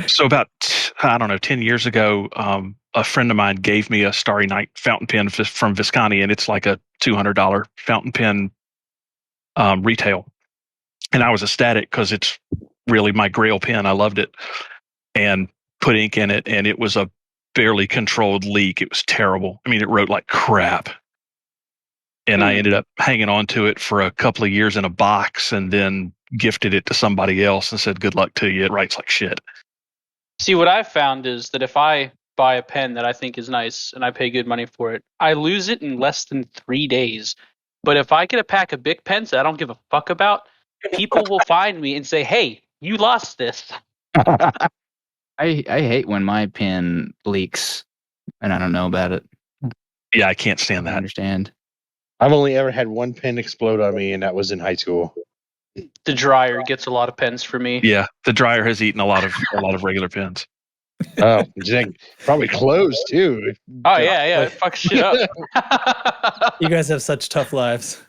So about, I don't know, 10 years ago, a friend of mine gave me a Starry Night fountain pen from Visconti, and it's like a $200 fountain pen retail. And I was ecstatic because it's really my grail pen. I loved it, and put ink in it, and it was a barely controlled leak. It was terrible. I mean, it wrote like crap. And I ended up hanging on to it for a couple of years in a box, and then gifted it to somebody else and said, good luck to you. It writes like shit. See, what I've found is that if I buy a pen that I think is nice and I pay good money for it, I lose it in less than 3 days. But if I get a pack of Bic pens that I don't give a fuck about, people will find me and say, hey, you lost this. I hate when my pen leaks and I don't know about it. Yeah, I can't stand I that. understand. I've only ever had one pen explode on me, and that was in high school. The dryer gets a lot of pens for me. Yeah, the dryer has eaten a lot of regular pens. Oh, probably closed too. Oh, yeah, it fucks shit up. You guys have such tough lives.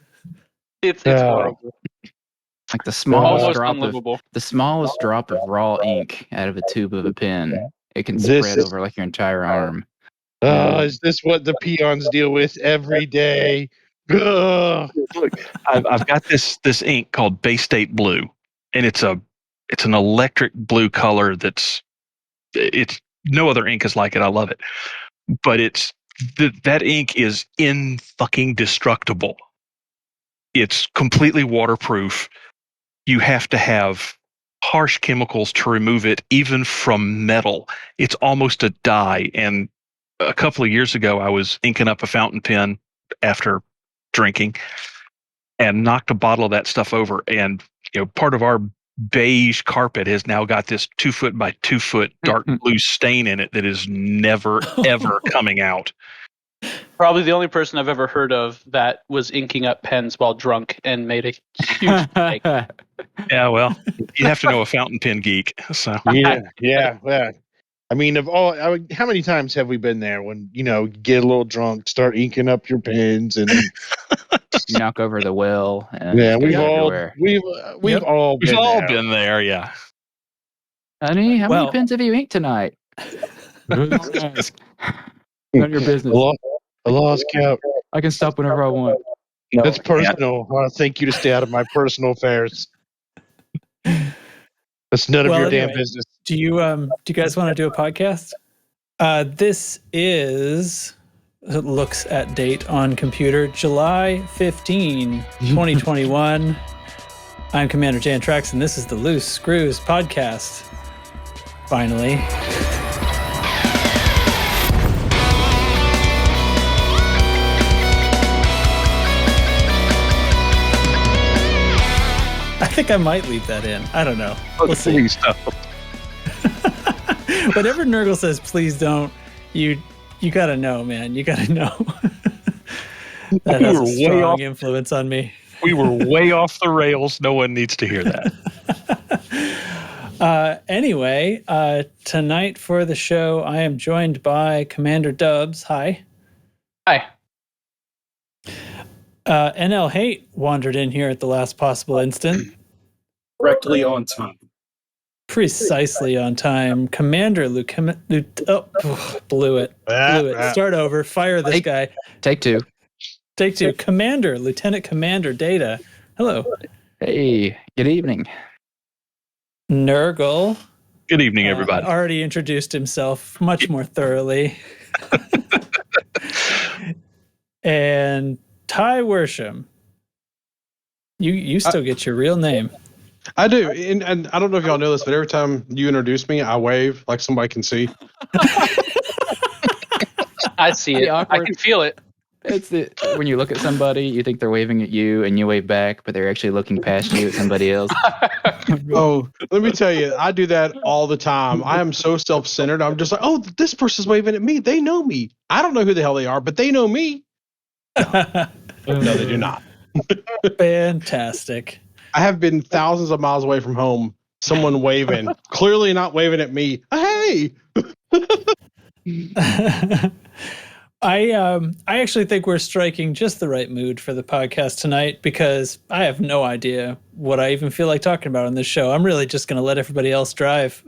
It's horrible. Like the smallest Almost smallest drop of raw ink out of a tube of a pen, it can This spread is- over like your entire arm. Is this what the peons deal with every day? Ugh. Look, I've got this ink called Bay State Blue, and it's an electric blue color it's no other ink is like it. I love it, but that ink is indestructible. It's completely waterproof. You have to have harsh chemicals to remove it, even from metal. It's almost a dye. And a couple of years ago, I was inking up a fountain pen after drinking and knocked a bottle of that stuff over. And part of our beige carpet has now got this 2 foot by 2 foot dark blue stain in it that is never ever coming out. Probably the only person I've ever heard of that was inking up pens while drunk and made a huge mistake. Yeah, well, you have to know a fountain pen geek. So Yeah. I mean, how many times have we been there when get a little drunk, start inking up your pens, and You knock over the well. And yeah, it goes everywhere. we've all been there. Yeah. Honey, how many pens have you inked tonight? None of your business. I lost count. I can stop whenever I want. That's personal. I want to thank you to stay out of my personal affairs. That's none of your damn business. Do you guys want to do a podcast? This is looks at date on computer, July 15, 2021. I'm Commander Jan Trax, and this is the Loose Screws podcast. Finally. I think I might leave that in. I don't know. We'll see. Please don't. Whatever Nurgle says, please don't. You gotta know, man. You gotta know. That has a strong influence on me. We were way off the rails. No one needs to hear that. Anyway, tonight for the show, I am joined by Commander Dubs. Hi. Hi. NL Hate wandered in here at the last possible instant. Correctly on time. Precisely on time. Commander blew it. Start over. Fire this guy. Take two. Commander, Lieutenant Commander Data. Hello. Hey, good evening. Nurgle. Good evening, everybody. Already introduced himself much more thoroughly. And Ty Worsham. You still get your real name. I do, and I don't know if y'all know this, but every time you introduce me, I wave like somebody can see. I see it. I can feel it. It's when you look at somebody, you think they're waving at you, and you wave back, but they're actually looking past you at somebody else. Oh, let me tell you, I do that all the time. I am so self-centered. I'm just like, oh, this person's waving at me. They know me. I don't know who the hell they are, but they know me. No, they do not. Fantastic. I have been thousands of miles away from home. Someone waving, clearly not waving at me. Hey. I actually think we're striking just the right mood for the podcast tonight because I have no idea what I even feel like talking about on this show. I'm really just going to let everybody else drive.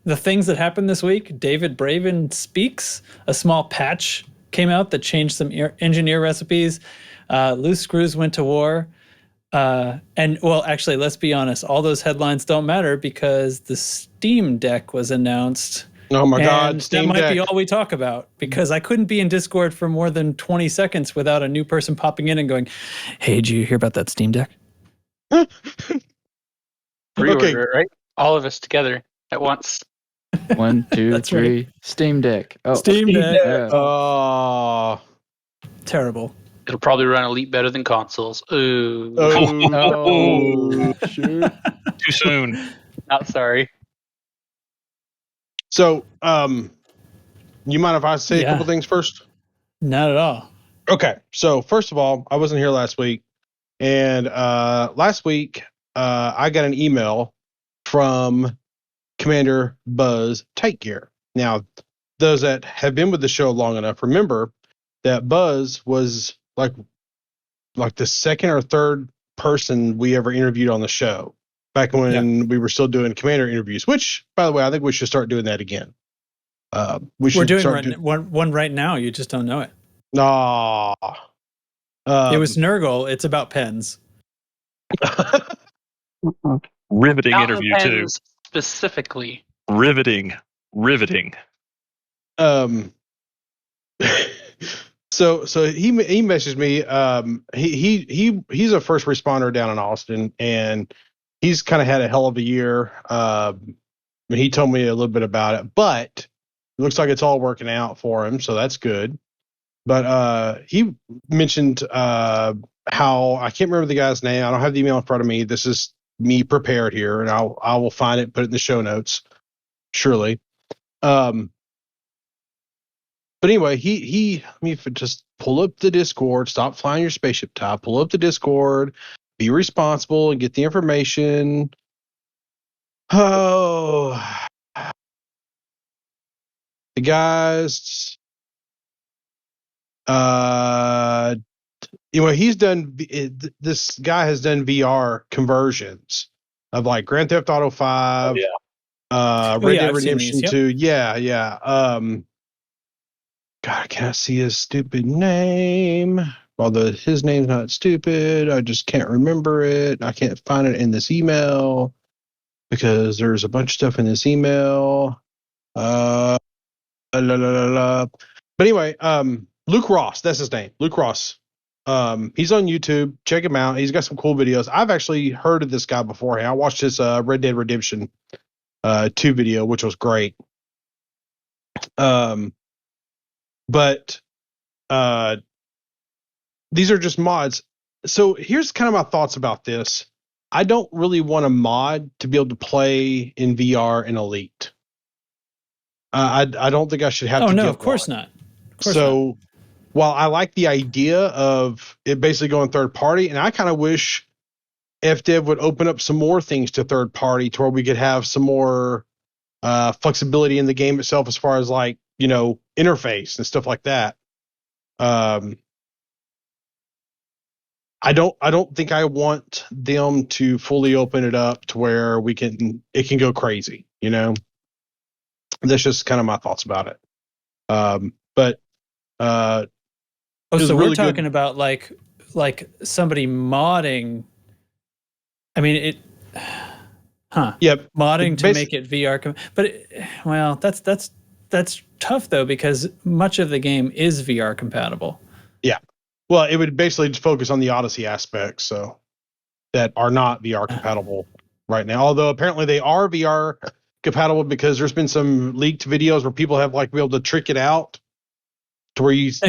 the things that happened this week, David Braben speaks. A small patch came out that changed some engineer recipes. Loose screws went to war. And well, actually, let's be honest. All those headlines don't matter because the Steam Deck was announced. Oh my God, And Steam that might Deck. be all we talk about because I couldn't be in Discord for more than 20 seconds without a new person popping in and going, "Hey, did you hear about that Steam Deck?" Pre-order it, right? All of us together at once. 1, 2, That's 3. right. Steam Deck. Oh, Steam Deck. yeah. Oh. Terrible. It'll probably run Elite better than consoles. Ooh. Oh, shoot. Too soon. Not sorry. So, you mind if I say a couple things first? Not at all. Okay. So, first of all, I wasn't here last week. And last week, I got an email from Commander Buzz Tight Gear. Now, those that have been with the show long enough remember that Buzz was like the second or third person we ever interviewed on the show back when we were still doing Commander interviews, which, by the way, I think we should start doing that again. We're doing one right now. You just don't know it. Nah. It was Nurgle. It's about pens. Riveting Fountain interview too. pens specifically. Riveting. So he messaged me. He's a first responder down in Austin, and he's kind of had a hell of a year. He told me a little bit about it, but it looks like it's all working out for him, so that's good. But he mentioned how I can't remember the guy's name. I don't have the email in front of me. This is me prepared here, and I will find it, put it in the show notes, surely. But anyway, he let me just pull up the Discord, stop flying your spaceship top, pull up the Discord, be responsible, and get the information. Oh, the guys. He's done. This guy has done VR conversions of like Grand Theft Auto 5, Red Dead Redemption 2. Yeah. God, I can't see his stupid name. Although his name's not stupid, I just can't remember it. I can't find it in this email because there's a bunch of stuff in this email. But anyway, Luke Ross, that's his name. Luke Ross. He's on YouTube. Check him out. He's got some cool videos. I've actually heard of this guy before. I watched his Red Dead Redemption 2 video, which was great. But these are just mods. So here's kind of my thoughts about this. I don't really want a mod to be able to play in VR in Elite. I don't think I should have to. Oh, no, get of course one. not. Of course So not. while I like the idea of it basically going third party, and I kind of wish FDev would open up some more things to third party to where we could have some more flexibility in the game itself as far as like, interface and stuff like that. I don't think I want them to fully open it up to where it can go crazy, That's just kind of my thoughts about it. So we're talking about like somebody modding. I mean, Yep. Modding to make it VR. That's tough though, because much of the game is VR compatible. Yeah. Well, it would basically just focus on the Odyssey aspects, so that are not VR compatible right now. Although apparently they are VR compatible because there's been some leaked videos where people have like been able to trick it out to where you just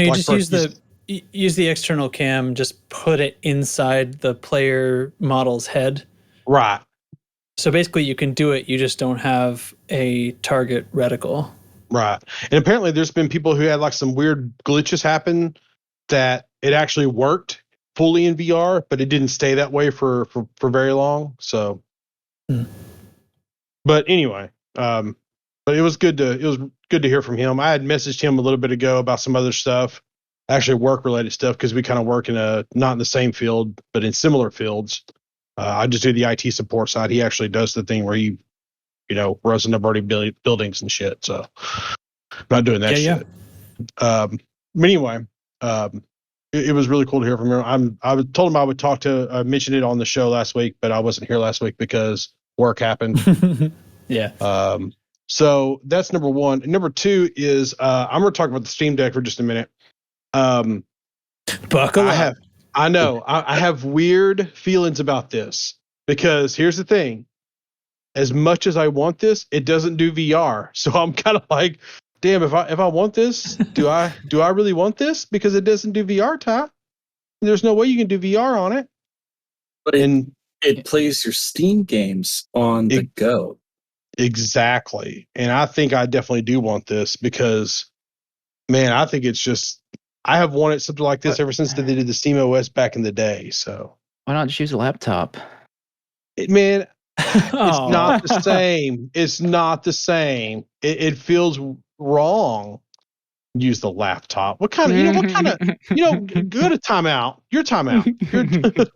use the external cam, just put it inside the player model's head. Right. So basically you can do it, you just don't have a target reticle. Right. And apparently there's been people who had like some weird glitches happen that it actually worked fully in VR, but it didn't stay that way for very long. So, but anyway, but it was good to hear from him. I had messaged him a little bit ago about some other stuff, actually work related stuff, because we kind of work not in the same field, but in similar fields. I just do the IT support side. He actually does the thing where he Rosen up already buildings and shit. So not doing that shit. But anyway, it was really cool to hear from him. I told him I would mention it on the show last week, but I wasn't here last week because work happened. Yeah. So that's number one. And number two is I'm going to talk about the Steam Deck for just a minute. Buckle up. I know. I have weird feelings about this because here's the thing. As much as I want this, it doesn't do VR. So I'm kind of like, damn, if I want this, do I really want this? Because it doesn't do VR, Ty. There's no way you can do VR on it. But it plays your Steam games on the go. Exactly. And I think I definitely do want this because, man, I think it's just, I have wanted something like this ever since they did the Steam OS back in the day. So why not just use a laptop? It's not the same. It's not the same. It feels wrong. Use the laptop. Go to timeout. Your timeout.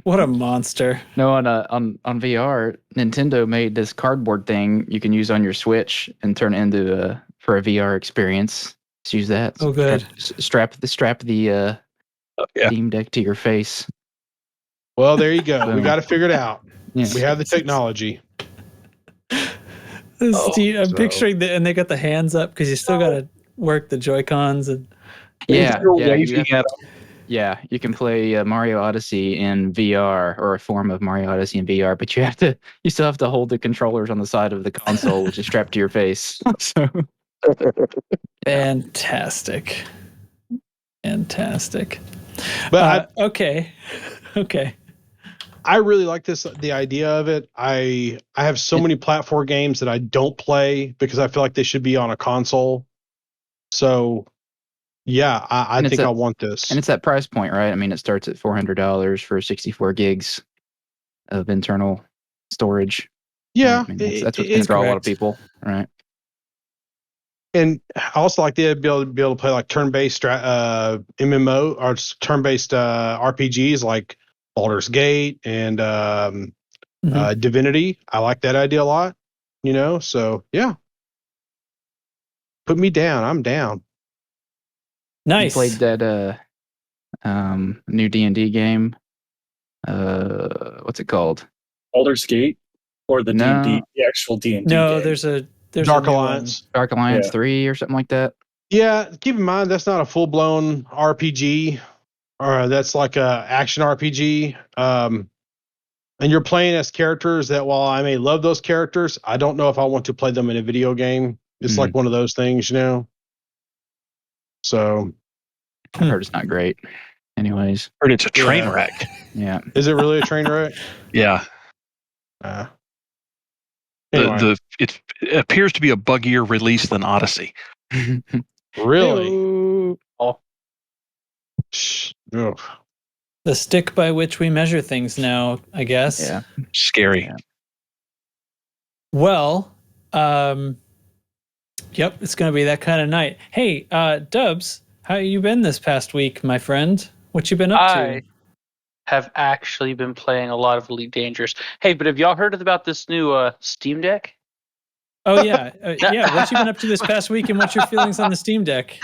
What a monster. No, on VR, Nintendo made this cardboard thing you can use on your Switch and turn it into for a VR experience. Let's use that. Oh, good. Oh, Strap the Steam Deck to your face. Well, there you go. We got to figure it out. Yeah. We have the technology. I'm picturing and they got the hands up because you still got to work the Joy-Cons and. Yeah, you can play Mario Odyssey in VR or a form of Mario Odyssey in VR, but you still have to hold the controllers on the side of the console, which is strapped to your face. So fantastic. But okay. I really like the idea of it. I have so many platform games that I don't play because I feel like they should be on a console. So yeah, I think I want this. And it's that price point, right? I mean, it starts at $400 for 64 gigs of internal storage. Yeah. I mean, that's what's going to draw a lot of people, right? And I also like the ability to be able to play like turn-based MMO or turn-based RPGs like Baldur's Gate and Divinity. I like that idea a lot, so yeah. Put me down. I'm down. You Nice. played that new D&D game. What's it called? Baldur's Gate or the D&D, the actual D&D No, game? there's Dark Alliance. Dark Alliance 3 or something like that. Yeah, keep in mind that's not a full-blown RPG, or that's like a action RPG. And you're playing as characters that, while I may love those characters, I don't know if I want to play them in a video game. It's like one of those things, So I heard it's not great. Anyways, Heard it's a train wreck. Yeah. Is it really a train wreck? Yeah. Anyway. It appears to be a buggier release than Odyssey. Really? Oh. Ugh. The stick by which we measure things now, I guess. Yeah. Scary. Yeah. Well, yep, it's going to be that kind of night. Hey, Dubs, how you been this past week, my friend? What you been up to? I have actually been playing a lot of Elite Dangerous. Hey, but have y'all heard about this new Steam Deck? Oh, yeah. Yeah, what you been up to this past week and what's your feelings on the Steam Deck?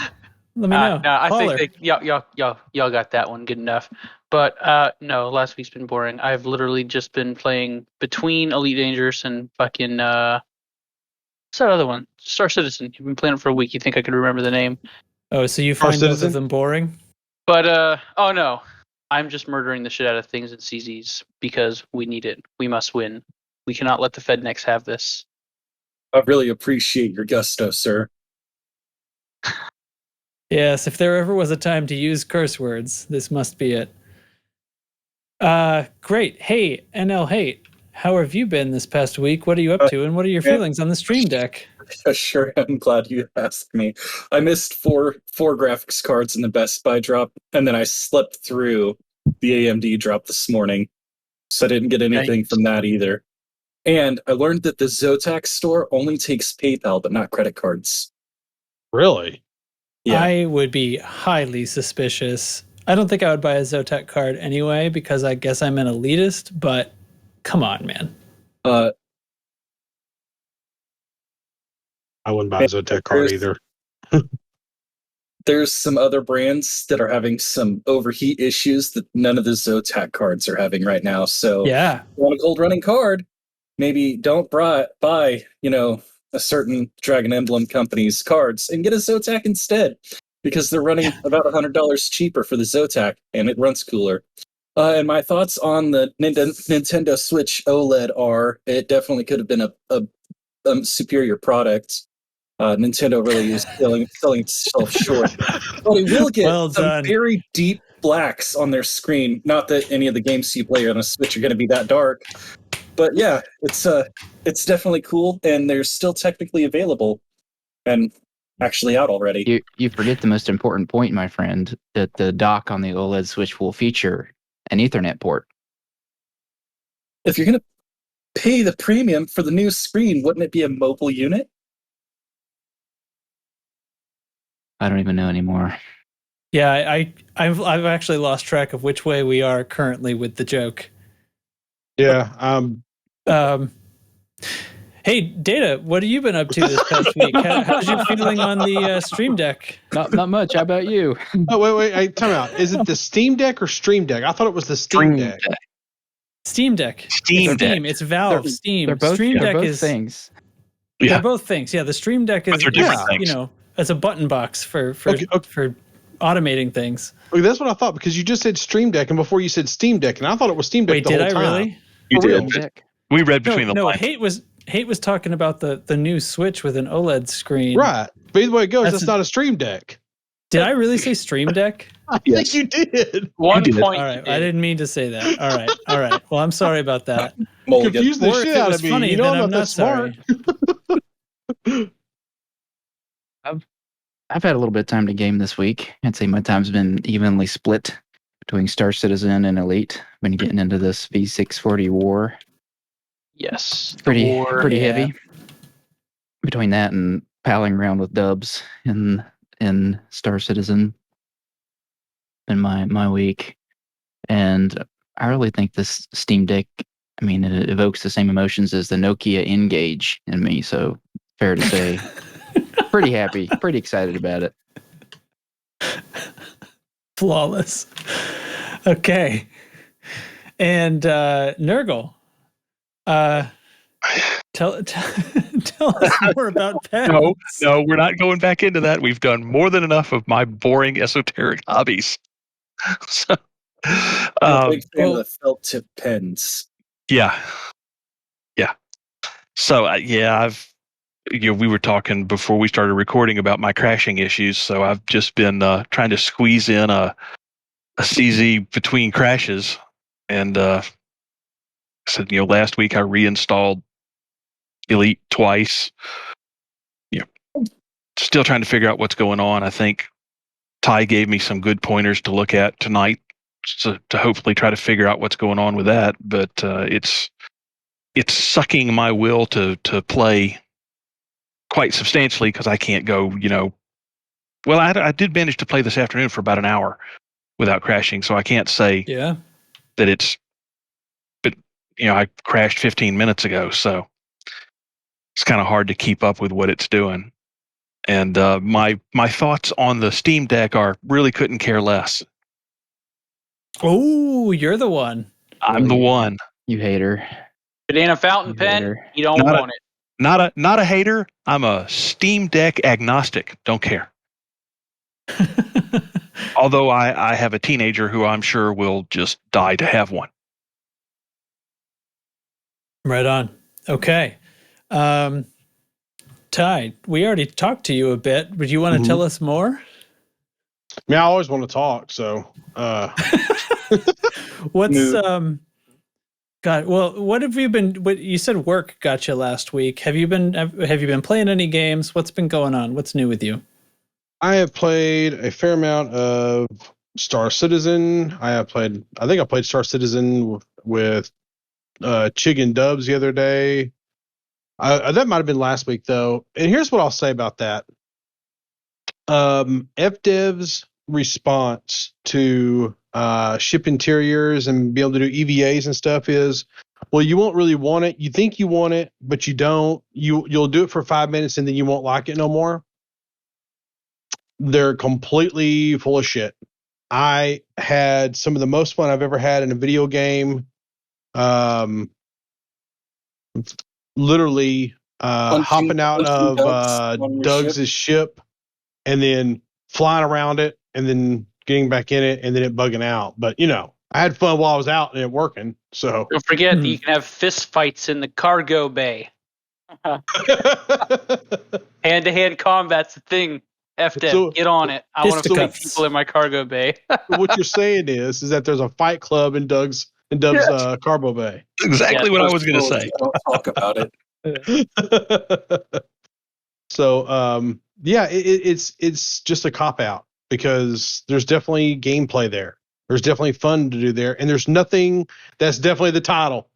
Let me know. No, I think y'all got that one good enough. But no, last week's been boring. I've literally just been playing between Elite Dangerous and fucking what's that other one? Star Citizen. You've been playing it for a week. You think I could remember the name? Oh, so you find both of them boring? But oh no, I'm just murdering the shit out of things in CZs because we need it. We must win. We cannot let the Fednecks have this. I really appreciate your gusto, sir. Yes, if there ever was a time to use curse words, this must be it. Great. Hey, NL Hate, how have you been this past week? What are you up to, and what are your feelings on the Stream Deck? Sure, I'm glad you asked me. I missed four graphics cards in the Best Buy drop, and then I slept through the AMD drop this morning, so I didn't get anything from that either. And I learned that the Zotac store only takes PayPal, but not credit cards. Really? Yeah. I would be highly suspicious. I don't think I would buy a Zotac card anyway, because I guess I'm an elitist, but come on, man. I wouldn't buy a Zotac card either. There's some other brands that are having some overheat issues that none of the Zotac cards are having right now. So Yeah. if you want a cold running card, maybe don't buy, a certain Dragon Emblem company's cards and get a Zotac instead, because they're running about $100 cheaper for the Zotac and it runs cooler. And my thoughts on the Nintendo Switch OLED are it definitely could have been a superior product. Nintendo really is selling itself short. But it will get Well some done. very deep blacks on their screen. Not that any of the games you play on a Switch are going to be that dark. But yeah, it's definitely cool, and they're still technically available and actually out already. You forget the most important point, my friend, that the dock on the OLED Switch will feature an Ethernet port. If you're going to pay the premium for the new screen, wouldn't it be a mobile unit? I don't even know anymore. Yeah, I've actually lost track of which way we are currently with the joke. Yeah. Hey, Data, what have you been up to this past week? How's your feeling on the Stream Deck? Not much. How about you? Oh, wait, time out. Is it the Steam Deck or Stream Deck? I thought it was the Steam Deck. Steam Deck. Steam Deck. It's Valve. Steam. They're both, Stream Deck both things. Yeah. They're both things. Yeah, the Stream Deck is they're different things. as a button box for automating things. Okay, that's what I thought, because you just said Stream Deck and before you said Steam Deck, and I thought it was Steam Deck Wait, the did whole I time. really? You For did. real. We read between the No, lines. Hate was talking about the new Switch with an OLED screen. Right. But either way it goes, that's not a Stream Deck. Did I really say Stream Deck? I think you did. One did. point. All right, I didn't mean to say that. All right. Well, I'm sorry about that. Mulligan. Confused the Or if shit it out was of me. funny, You know then I'm I'm not not that smart. sorry. I've had a little bit of time to game this week. I'd say my time's been evenly split between Star Citizen and Elite. Been getting into this V640 war. Yes. Pretty Yeah. heavy. Between that and palling around with dubs in Star Citizen in my week. And I really think this Steam Deck, I mean, it evokes the same emotions as the Nokia N-Gage in me, so fair to say. Pretty happy, pretty excited about it. Flawless. Okay. And Nurgle, tell us more about pets. No, we're not going back into that. We've done more than enough of my boring esoteric hobbies. So, I'm a big fan well- of the felt tip pens. yeah. So we were talking before we started recording about my crashing issues. So I've just been trying to squeeze in a CZ between crashes, and said last week I reinstalled Elite twice. Still trying to figure out what's going on. I think Ty gave me some good pointers to look at tonight to hopefully try to figure out what's going on with that. But it's sucking my will to play quite substantially because I can't go. Well, I did manage to play this afternoon for about an hour without crashing, so I can't say that it's. But I crashed 15 minutes ago, so it's kind of hard to keep up with what it's doing. And my thoughts on the Steam Deck are really couldn't care less. Oh, you're the one. I'm the one. You hater. If it ain't a fountain You pen, hater. you don't want it. Not a hater. I'm a Steam Deck agnostic. Don't care. Although I have a teenager who I'm sure will just die to have one. Right on. Okay. Ty, we already talked to you a bit. Would you want to tell us more? I mean, I always want to talk, so What's God, well, what have you been you said work got you last week. Have you been playing any games? What's been going on? What's new with you? I have played a fair amount of Star Citizen. I think I played Star Citizen with Chig and Dubs the other day. That might have been last week, though. And here's what I'll say about that. FDevs response to ship interiors and be able to do EVAs and stuff is, well, you won't really want it. You think you want it, but you don't. You'll do it for 5 minutes and then you won't like it no more. They're completely full of shit. I had some of the most fun I've ever had in a video game. Literally hopping out of Doug's ship and then flying around it and then getting back in it and then it bugging out. But, I had fun while I was out and it working. So Don't forget that you can have fist fights in the cargo bay. Hand-to-hand combat's the thing. FDev, So- get on it. I want to fight Fisticuffs. people in my cargo bay. what you're saying is that there's a fight club in Doug's cargo bay. Exactly what I was going to Oh, say. Don't talk about it. So it's just a cop out because there's definitely gameplay there. There's definitely fun to do there, and there's nothing. That's definitely the title.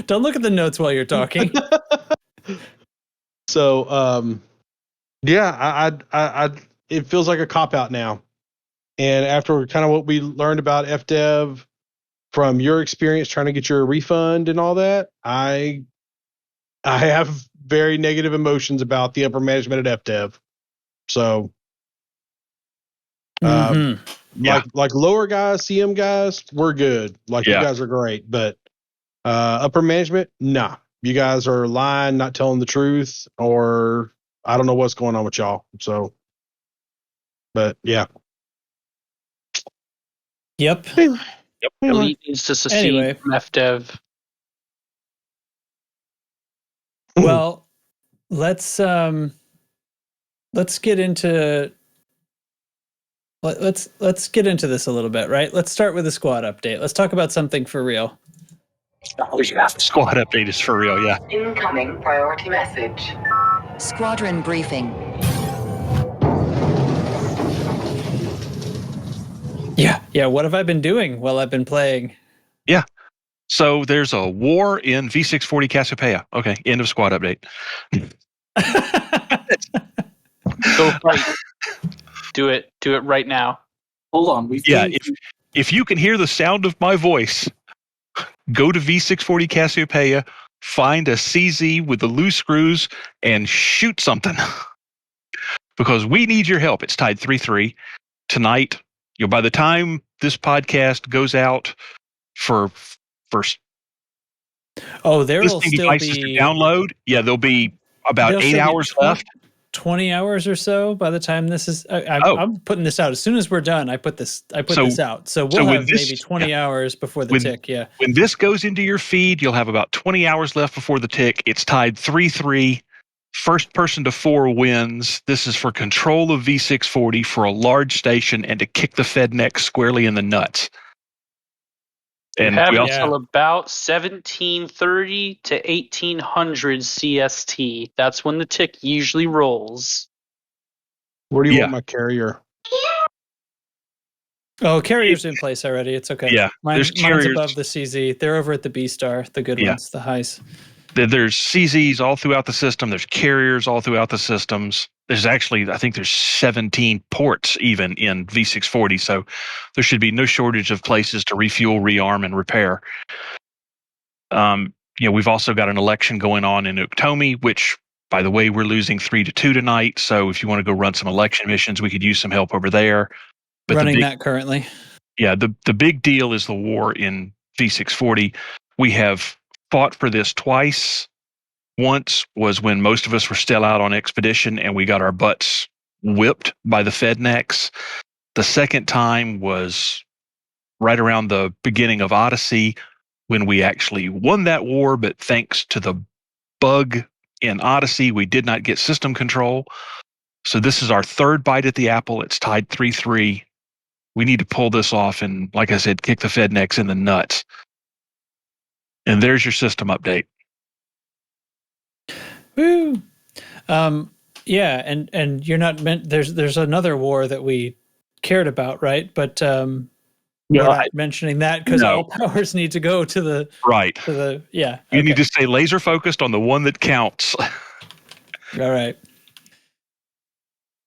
Don't look at the notes while you're talking. So I it feels like a cop out now. And after kind of what we learned about FDev from your experience trying to get your refund and all that, I have very negative emotions about the upper management at FDev. So, Mhm. like lower guys, CM guys, we're good. Like you guys are great, but upper management, nah. You guys are lying, not telling the truth, or I don't know what's going on with y'all. So, but yeah. Yep. Elite needs to secede Anyway. from FDev. Well, let's get into let's get into this a little bit, right? Let's start with a squad update. Let's talk about something for real. Oh, yeah. The squad update is for real, yeah. Incoming priority message. Squadron briefing. Yeah. What have I been doing while I've been playing? Yeah. So there's a war in V640 Cassiopeia. Okay, end of squad update. Go fight. Do it right now. Hold on. If you can hear the sound of my voice, go to V640 Cassiopeia, find a CZ with the loose screws, and shoot something. Because we need your help. It's tied 3-3 tonight. By the time this podcast goes out for Oh, there will listening still devices be to download, there'll be about there'll 8 still be hours left. 20 hours or so by the time this is. I'm putting this out as soon as we're done. I put this out, so we'll have maybe 20 hours before the tick. Yeah. When this goes into your feed, you'll have about 20 hours left before the tick. It's tied 3-3. First person to 4 wins. This is for control of V640 for a large station and to kick the Fedneck squarely in the nuts. And have we it also till about 1730 to 1800 CST. That's when the tick usually rolls. Where do you want my carrier? Oh, carrier's in place already. It's okay. Yeah, mine's carriers above the CZ. They're over at the B star, the good ones, the highs. There's CZs all throughout the system. There's carriers all throughout the systems. There's actually, I think there's 17 ports even in V640. So there should be no shortage of places to refuel, rearm, and repair. We've also got an election going on in Unktomi, which, by the way, we're losing 3-2 tonight. So if you want to go run some election missions, we could use some help over there. But running that currently. Yeah, the big deal is the war in V640. We have fought for this twice. Once was when most of us were still out on expedition and we got our butts whipped by the Fednecks. The second time was right around the beginning of Odyssey when we actually won that war, but thanks to the bug in Odyssey, we did not get system control. So this is our third bite at the apple. It's tied 3-3. We need to pull this off and, like I said, kick the Fednecks in the nuts. And there's your system update. Woo! Yeah, and you're not meant. There's another war that we cared about, right? But we're not mentioning that because all powers need to go to the right. To the You need to stay laser focused on the one that counts. All right.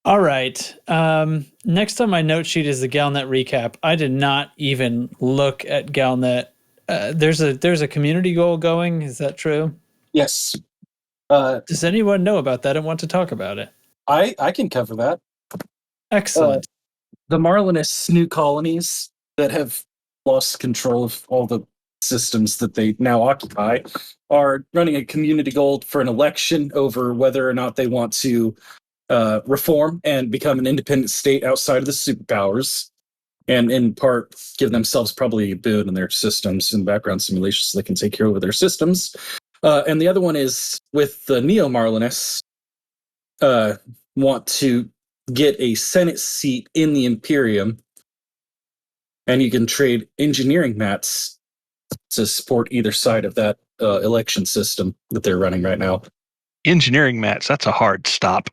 All right. Next on my note sheet is the Galnet recap. I did not even look at Galnet. There's a community goal going. Is that true? Yes. Does anyone know about that and want to talk about it? I can cover that. Excellent. The Marlinists' new colonies that have lost control of all the systems that they now occupy are running a community goal for an election over whether or not they want to reform and become an independent state outside of the superpowers, and in part give themselves probably a boon in their systems and background simulations so they can take care over their systems. And the other one is with the Neo-Marlinists want to get a Senate seat in the Imperium, and you can trade engineering mats to support either side of that election system that they're running right now. Engineering mats, that's a hard stop.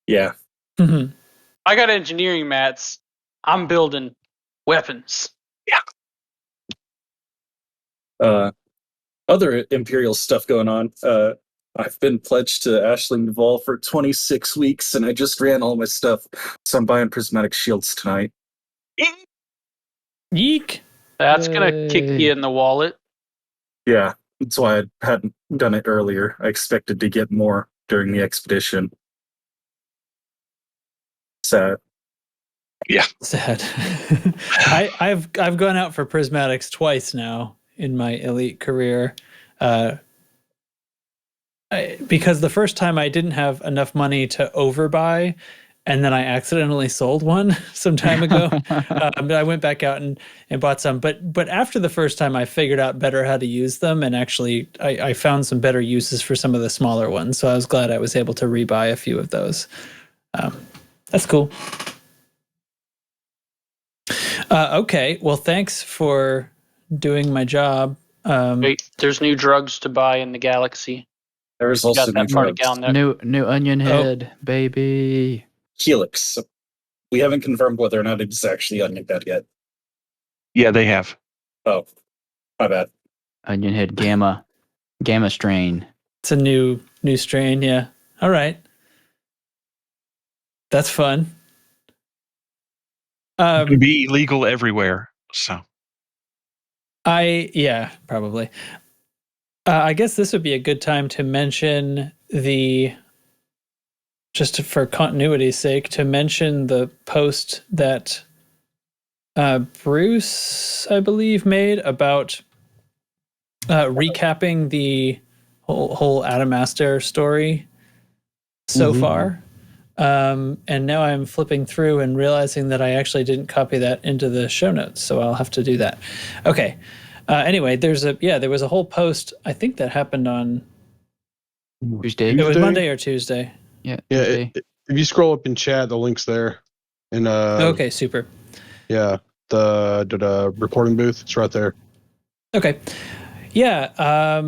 Yeah. Mm-hmm. I got engineering mats. I'm building weapons. Other Imperial stuff going on. I've been pledged to Ashling Duvall for 26 weeks, and I just ran all my stuff, so I'm buying prismatic shields tonight. Yeek. That's gonna kick you in the wallet. Yeah, that's why I hadn't done it earlier. I expected to get more during the expedition. Sad. Yeah. Sad. I've gone out for prismatics twice now in my elite career. Because the first time I didn't have enough money to overbuy, and then I accidentally sold one some time ago. I went back out and bought some. But after the first time, I figured out better how to use them, and actually I found some better uses for some of the smaller ones. So I was glad I was able to rebuy a few of those. That's cool. Okay, well, thanks for doing my job. Wait, there's new drugs to buy in the galaxy. There's also Got that new part of drugs. Galnet. New onion head, baby. Helix. We haven't confirmed whether or not it's actually Onion Head yet. Yeah, they have. Oh, my bad. Onion head gamma strain. It's a new strain. Yeah. All right. That's fun. It can be illegal everywhere. So probably. I guess this would be a good time to mention just for continuity's sake, to mention the post that Bruce, I believe, made about recapping the whole Adamastor story so far. And now I'm flipping through and realizing that I actually didn't copy that into the show notes, so I'll have to do that. Okay. Anyway, there was a whole post, I think that happened on Tuesday. It was Monday or Tuesday. Yeah. If you scroll up in chat, the link's there. And okay, super. Yeah, the recording booth, it's right there. Okay. Yeah.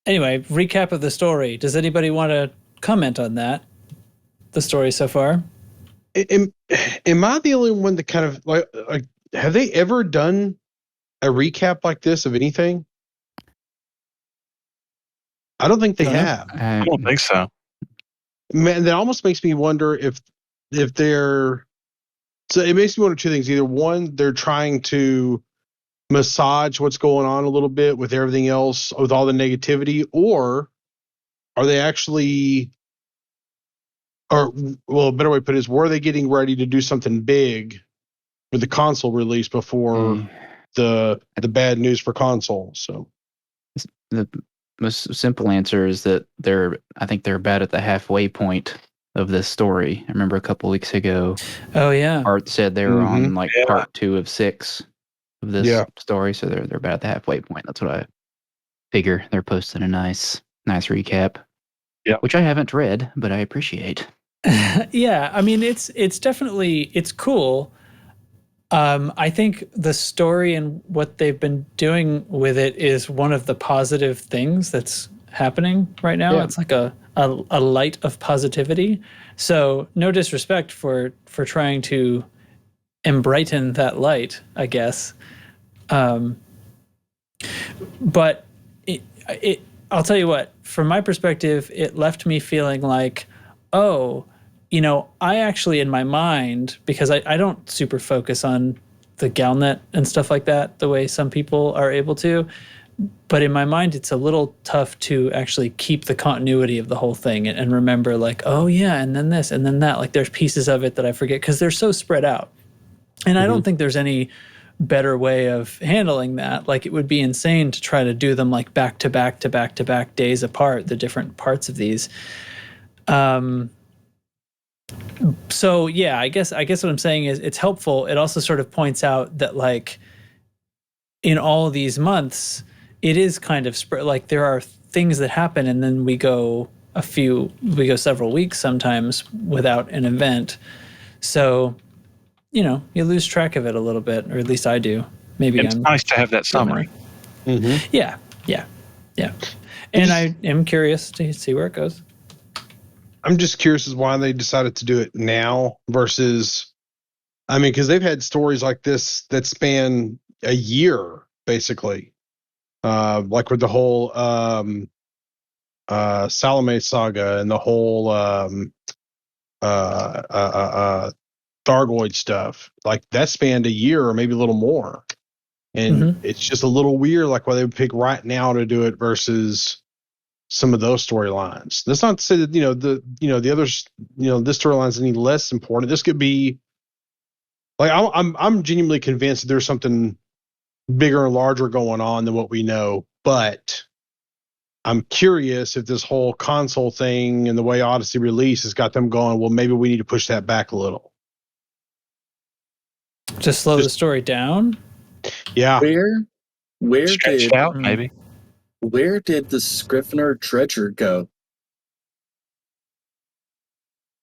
Anyway, recap of the story. Does anybody want to comment on that? The story so far? Am I the only one that kind of like have they ever done a recap like this of anything? I don't think they have. I don't think so. Man, that almost makes me wonder if they're. So it makes me wonder two things. Either one, they're trying to massage what's going on a little bit with everything else, with all the negativity, or are they actually, or well, a better way to put it is, were they getting ready to do something big with the console release before the bad news for console? So the most simple answer is that I think they're about at the halfway point of this story. I remember a couple weeks ago. Oh yeah. Art said they were on part 2 of 6 of this story, so they're about at the halfway point. That's what I figure. They're posting a nice recap. Yeah. Which I haven't read, but I appreciate. Yeah, I mean it's definitely cool. I think the story and what they've been doing with it is one of the positive things that's happening right now. Yeah. It's like a light of positivity. So no disrespect for trying to embrighten that light, I guess. But I'll tell you what, from my perspective, it left me feeling like, oh, I actually, in my mind, because I don't super focus on the Galnet and stuff like that the way some people are able to, but in my mind, it's a little tough to actually keep the continuity of the whole thing and remember, like, oh yeah, and then this, and then that. Like, there's pieces of it that I forget because they're so spread out. And I don't think there's any better way of handling that. Like, it would be insane to try to do them like back to back to back to back days apart, the different parts of these. So yeah, I guess what I'm saying is it's helpful. It also sort of points out that, like, in all of these months, it is kind of spread. Like, there are things that happen, and then we go several weeks sometimes without an event. So, you lose track of it a little bit, or at least I do. Maybe it's nice to have that summary. Yeah. And I am curious to see where it goes. I'm just curious as why they decided to do it now versus, because they've had stories like this that span a year, basically. Like with the whole Salome saga and the whole Thargoid stuff. Like, that spanned a year or maybe a little more. And it's just a little weird, like, why they would pick right now to do it versus some of those storylines. That's not to say that the others, this storyline is any less important. This could be like, I'm genuinely convinced that there's something bigger and larger going on than what we know, but I'm curious if this whole console thing and the way Odyssey release has got them going, well, maybe we need to push that back a little. Just slow the story down. Yeah. Where Stretch did it out, maybe. Where did the Scrivener Dredger go?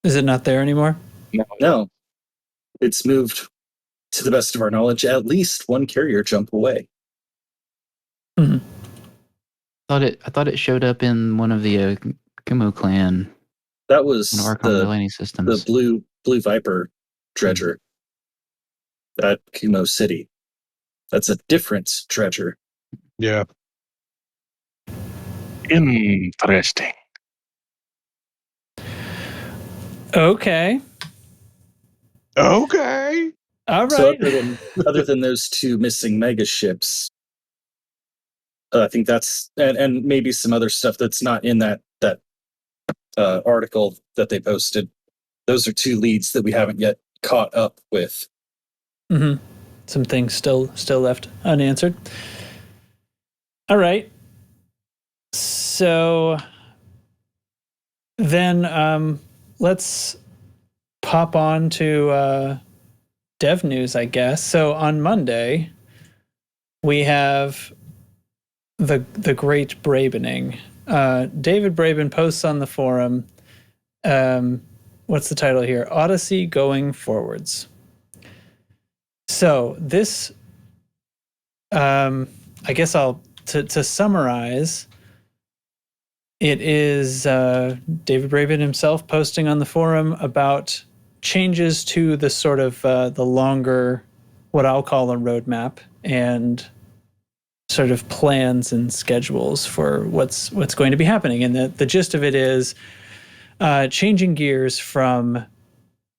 Is it not there anymore? No. It's moved, to the best of our knowledge, at least one carrier jump away. I thought it showed up in one of the Kumo clan. That was Delaney systems. the Blue Viper Dredger at Kumo City. That's a different dredger. Yeah. Interesting. Okay. All right. So other than those two missing mega ships, I think that's and maybe some other stuff that's not in that article that they posted. Those are two leads that we haven't yet caught up with. Some things still left unanswered. All right. So then let's pop on to dev news, I guess. So on Monday, we have the great Brabening. David Braben posts on the forum. What's the title here? Odyssey Going Forwards. So this, I guess to summarize, it is David Braben himself posting on the forum about changes to the sort of the longer, what I'll call a roadmap, and sort of plans and schedules for what's going to be happening. And the gist of it is changing gears from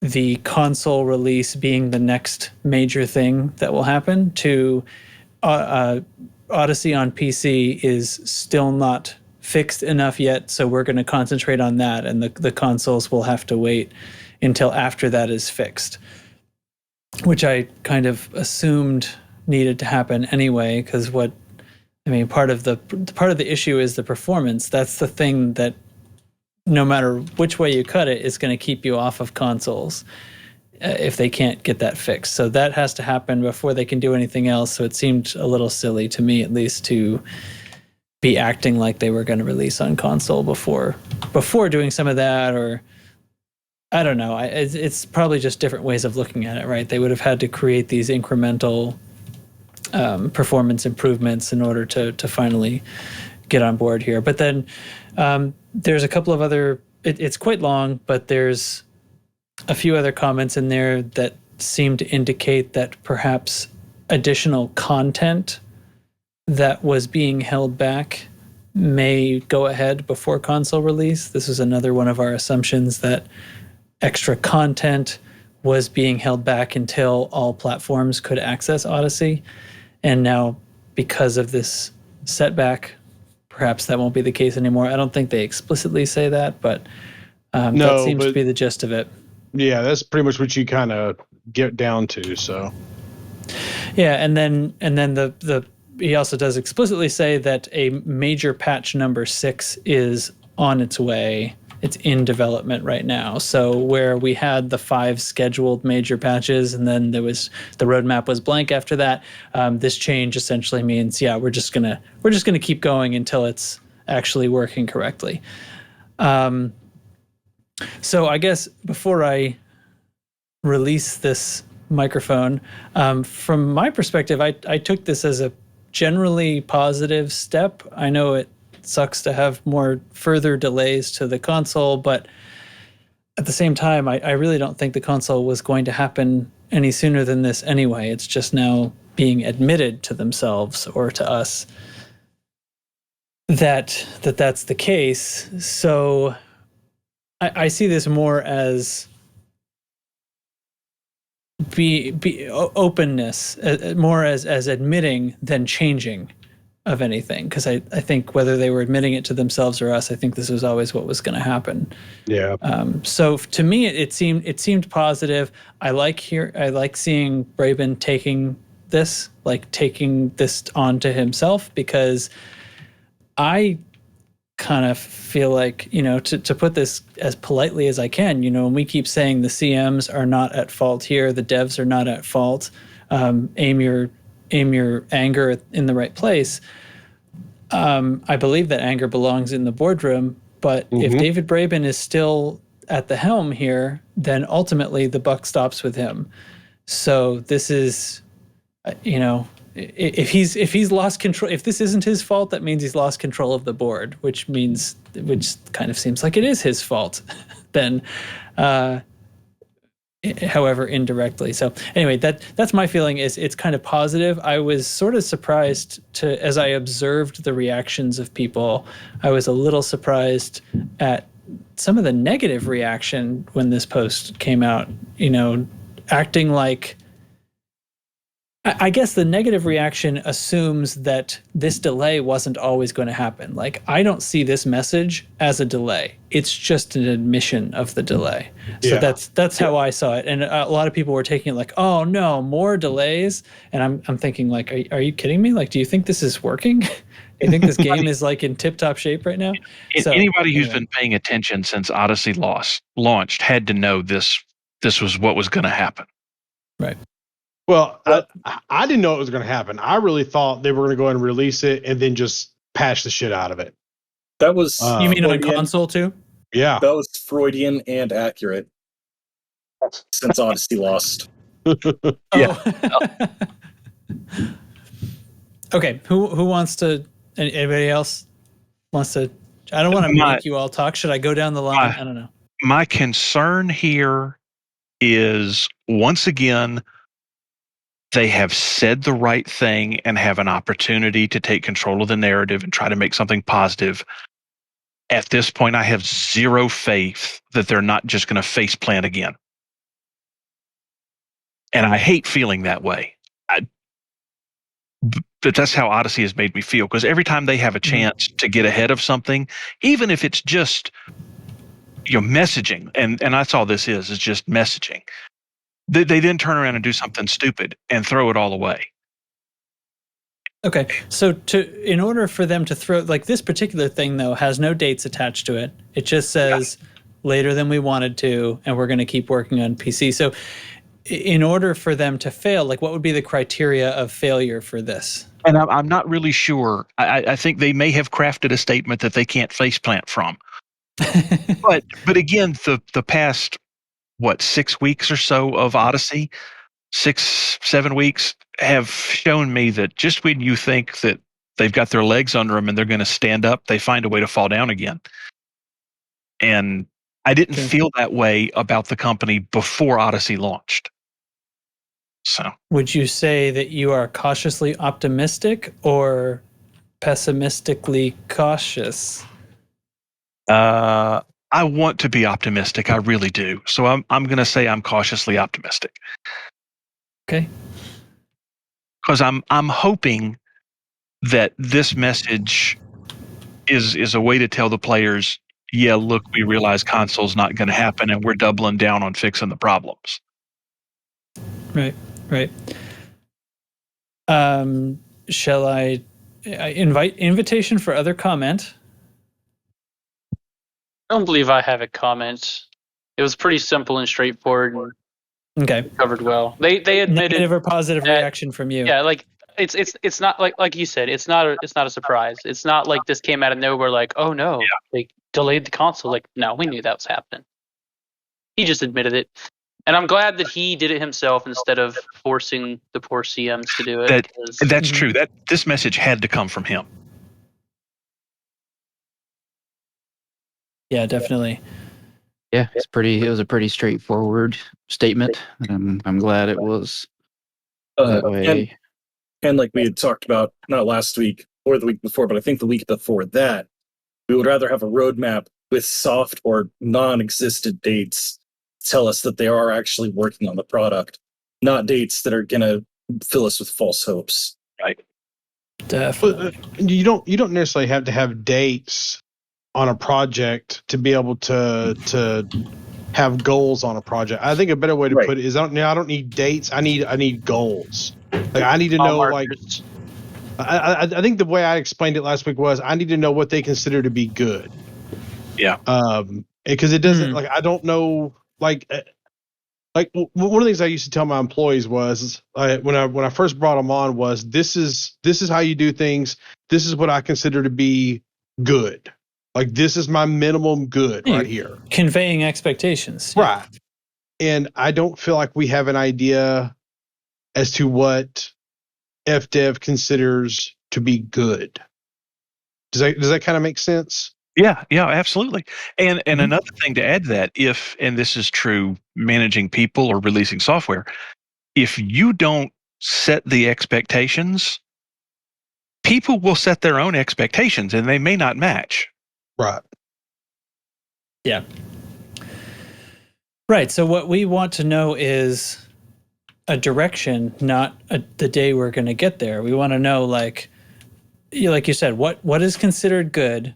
the console release being the next major thing that will happen to Odyssey on PC is still not fixed enough yet, so we're going to concentrate on that, and the consoles will have to wait until after that is fixed, which I kind of assumed needed to happen anyway, because part of the issue is the performance. That's the thing that, no matter which way you cut it, is going to keep you off of consoles if they can't get that fixed. So that has to happen before they can do anything else. So it seemed a little silly to me, at least, to be acting like they were going to release on console before doing some of that, or I don't know. It's probably just different ways of looking at it, right? They would have had to create these incremental performance improvements in order to finally get on board here. But then there's a couple of other, it's quite long, but there's a few other comments in there that seem to indicate that perhaps additional content that was being held back may go ahead before console release. This is another one of our assumptions that extra content was being held back until all platforms could access Odyssey. And now, because of this setback, perhaps that won't be the case anymore. I don't think they explicitly say that, but that seems to be the gist of it. Yeah, that's pretty much what you kind of get down to. So, yeah, and then the he also does explicitly say that a major patch number 6 is on its way. It's in development right now. So where we had the 5 scheduled major patches, and then there was the roadmap was blank after that. This change essentially means, we're just gonna keep going until it's actually working correctly. So I guess before I release this microphone, from my perspective, I took this as a generally positive step. I know it sucks to have more further delays to the console, but at the same time, I really don't think the console was going to happen any sooner than this anyway. It's just now being admitted to themselves or to us that's the case. So I see this more as be openness, more as admitting than changing of anything, because I think whether they were admitting it to themselves or us, I think this was always what was going to happen. Yeah. So to me, it seemed positive. I like seeing Braben taking this onto himself, because I kind of feel like, to put this as politely as I can, when we keep saying the CMs are not at fault here, the devs are not at fault, aim your anger in the right place. I believe that anger belongs in the boardroom, but if David Braben is still at the helm here, then ultimately the buck stops with him. So this is, if he's lost control, if this isn't his fault, that means he's lost control of the board, which kind of seems like it is his fault then. However, indirectly. So anyway, that's my feeling. Is it's kind of positive. I was sort of surprised as I observed the reactions of people, I was a little surprised at some of the negative reaction when this post came out, acting like, I guess the negative reaction assumes that this delay wasn't always going to happen. Like, I don't see this message as a delay. It's just an admission of the delay. So that's how I saw it. And a lot of people were taking it like, oh no, more delays. And I'm thinking like, are you kidding me? Like, do you think this is working? Do you think this game is like in tip-top shape right now? So, anybody who's been paying attention since Odyssey launched had to know this was what was going to happen. Right. Well, I didn't know it was going to happen. I really thought they were going to go ahead and release it and then just patch the shit out of it. That was you mean on console too? Yeah. That was Freudian and accurate since Odyssey lost. Yeah. Okay. Who wants to? Anybody else wants to? I don't want to make you all talk. Should I go down the line? I don't know. My concern here is, once again, they have said the right thing and have an opportunity to take control of the narrative and try to make something positive. At this point, I have zero faith that they're not just going to faceplant again. And I hate feeling that way. But that's how Odyssey has made me feel, because every time they have a chance to get ahead of something, even if it's just messaging, and that's all this is just messaging, they then turn around and do something stupid and throw it all away. Okay, so in order for them to throw, like, this particular thing though has no dates attached to it. It just says later than we wanted to, and we're going to keep working on PC. So in order for them to fail, like, what would be the criteria of failure for this? And I'm not really sure. I think they may have crafted a statement that they can't faceplant from. but again, the past 6 weeks or so of Odyssey, 6-7 weeks, have shown me that just when you think that they've got their legs under them and they're going to stand up, they find a way to fall down again. And I didn't feel that way about the company before Odyssey launched. So, would you say that you are cautiously optimistic or pessimistically cautious? I want to be optimistic. I really do. So I'm going to say I'm cautiously optimistic. Okay. Because I'm hoping that this message is a way to tell the players, yeah, look, we realize console's not going to happen, and we're doubling down on fixing the problems. Right. Shall I invite invitation for other comment? I don't believe I have a comment. It was pretty simple and straightforward and Okay. covered well. They admitted Negative or positive that- reaction from you? Yeah, like it's not like you said, it's not a surprise. It's not like this came out of nowhere like, oh no, they delayed the console. Like, no, we knew that was happening. He just admitted it. And I'm glad that he did it himself instead of forcing the poor CMs to do it. That's true. That this message had to come from him. Yeah, definitely. Yeah, it was a pretty straightforward statement. I'm glad it was that way. And like we had talked about, not last week or the week before, but I think the week before that, we would rather have a roadmap with soft or non-existent dates tell us that they are actually working on the product, not dates that are going to fill us with false hopes. Right. Definitely. You don't necessarily have to have dates on a project to be able to have goals on a project. I think a better way to put it is I don't need dates. I need goals. Like I need to know markers. I think the way I explained it last week was I need to know what they consider to be good. Yeah. Because it doesn't like I don't know like one of the things I used to tell my employees was when I first brought them on was this is how you do things. This is what I consider to be good. Like this is my minimum good right here. Conveying expectations. Right. And I don't feel like we have an idea as to what FDev considers to be good. Does that kind of make sense? Yeah, absolutely. And another thing to add to that, and this is true managing people or releasing software, if you don't set the expectations, people will set their own expectations and they may not match. Right. Yeah. Right. So what we want to know is a direction, not the day we're going to get there. We want to know, like you said, what is considered good.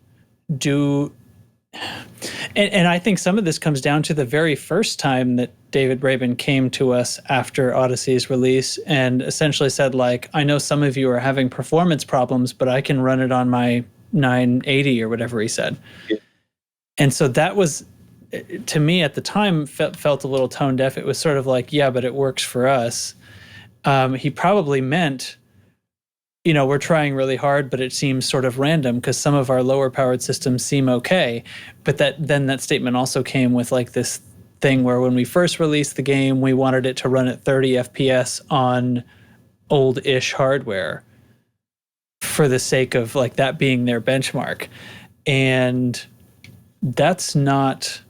And I think some of this comes down to the very first time that David Braben came to us after Odyssey's release and essentially said, like, I know some of you are having performance problems, but I can run it on my 980 or whatever he said. Yeah. And so that was, to me at the time, felt a little tone deaf. It was sort of like, yeah, but it works for us. He probably meant, we're trying really hard, but it seems sort of random because some of our lower powered systems seem okay. But that statement also came with like this thing where when we first released the game, we wanted it to run at 30 FPS on old-ish hardware for the sake of like that being their benchmark. And that's not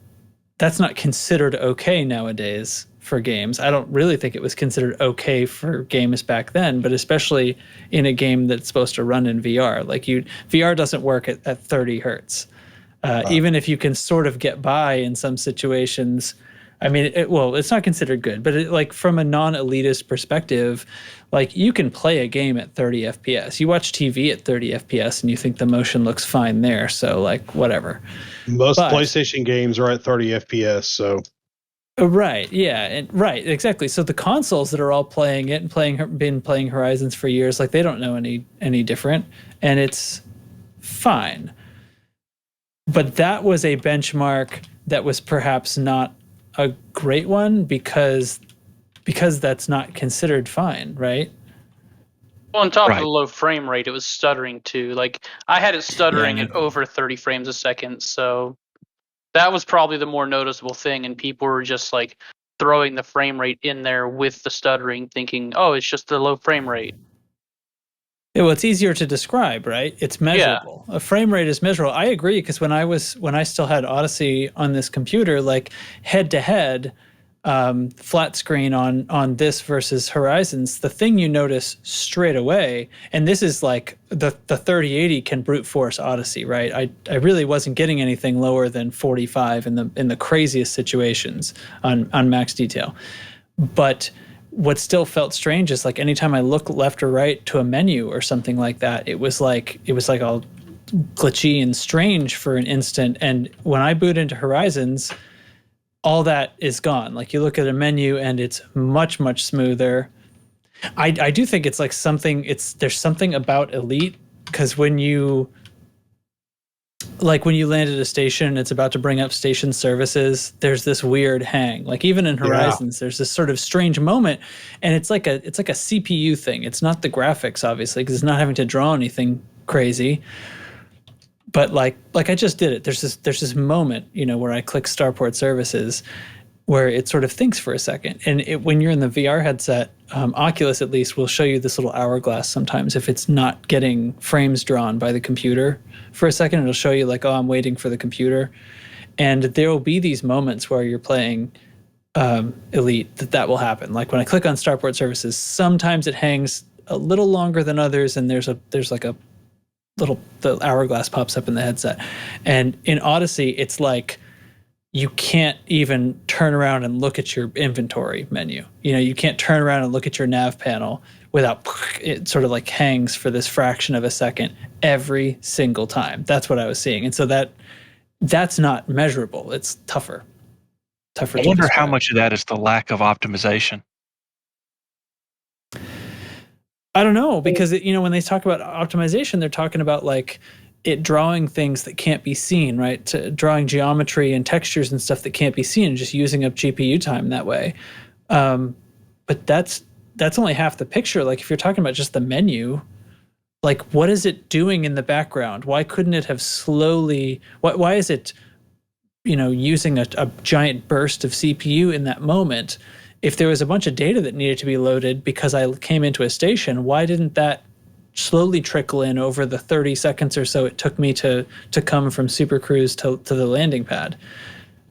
considered okay nowadays for games. I don't really think it was considered okay for games back then, but especially in a game that's supposed to run in VR. Like VR doesn't work at 30 hertz. Even if you can sort of get by in some situations. I mean, it's not considered good, but like from a non-elitist perspective, like you can play a game at 30 FPS. You watch TV at 30 FPS and you think the motion looks fine there. So like whatever. Most PlayStation games are at 30 FPS. So. Right. Yeah. Right. Exactly. So the consoles that are all playing it and been playing Horizons for years, like they don't know any different, and it's fine. But that was a benchmark that was perhaps not a great one because that's not considered fine, right? Well, on top of the low frame rate, it was stuttering too. Like I had it stuttering at over 30 frames a second, so that was probably the more noticeable thing, and people were just like throwing the frame rate in there with the stuttering, thinking, "Oh, it's just the low frame rate." Yeah, well, it's easier to describe, right? It's measurable. Yeah. A frame rate is measurable. I agree because when I still had Odyssey on this computer, like head to head, flat screen on this versus Horizons, the thing you notice straight away, and this is like the 3080 can brute force Odyssey, right? I really wasn't getting anything lower than 45 in the craziest situations on max detail. But what still felt strange is like anytime I look left or right to a menu or something like that, it was like all glitchy and strange for an instant. And when I boot into Horizons, all that is gone. Like you look at a menu and it's much, much smoother. I do think it's like there's something about Elite, because when you land at a station and it's about to bring up station services, there's this weird hang. Like even in Horizons, there's this sort of strange moment, and it's like a CPU thing. It's not the graphics, obviously, because it's not having to draw anything crazy. But like I just did it. There's this moment, where I click Starport Services, where it sort of thinks for a second. And when you're in the VR headset, Oculus at least will show you this little hourglass sometimes if it's not getting frames drawn by the computer for a second. It'll show you like, oh, I'm waiting for the computer. And there will be these moments where you're playing Elite that will happen. Like when I click on Starport Services, sometimes it hangs a little longer than others, and there's like a the hourglass pops up in the headset. And in Odyssey, it's like you can't even turn around and look at your inventory menu. You can't turn around and look at your nav panel without it sort of like hangs for this fraction of a second every single time. That's what I was seeing. And so that's not measurable. It's tougher. I wonder how much of that is the lack of optimization. I don't know, because when they talk about optimization, they're talking about like it drawing things that can't be seen, right? Drawing geometry and textures and stuff that can't be seen, and just using up GPU time that way. But that's only half the picture. Like if you're talking about just the menu, like what is it doing in the background? Why couldn't it have slowly? Why is it, using a giant burst of CPU in that moment? If there was a bunch of data that needed to be loaded because I came into a station, why didn't that slowly trickle in over the 30 seconds or so it took me to come from Supercruise to the landing pad,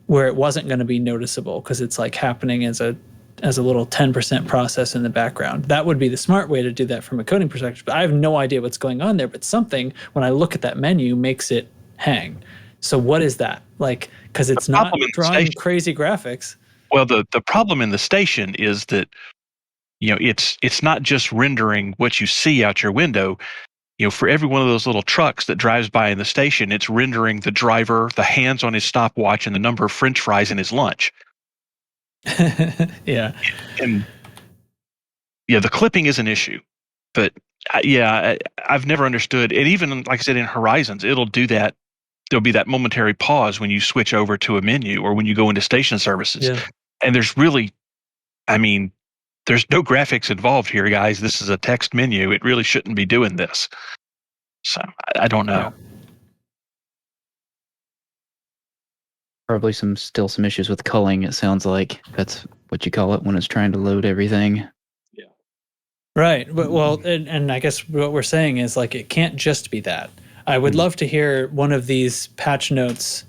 where it wasn't going to be noticeable because it's like happening as a little 10% process in the background? That would be the smart way to do that from a coding perspective. But I have no idea what's going on there. But something, when I look at that menu, makes it hang. So what is that? Like, because it's not drawing crazy graphics. Well, the problem in the station is that, it's not just rendering what you see out your window. For every one of those little trucks that drives by in the station, it's rendering the driver, the hands on his stopwatch, and the number of French fries in his lunch. Yeah. And the clipping is an issue. But I've never understood. And even, like I said, in Horizons, it'll do that. There'll be that momentary pause when you switch over to a menu or when you go into station services. Yeah. And there's really, there's no graphics involved here, guys. This is a text menu. It really shouldn't be doing this. So I don't know. Yeah. Probably still some issues with culling. It sounds like that's what you call it when it's trying to load everything. Yeah. Right. Well, and I guess what we're saying is like it can't just be that. I would love to hear one of these patch notes,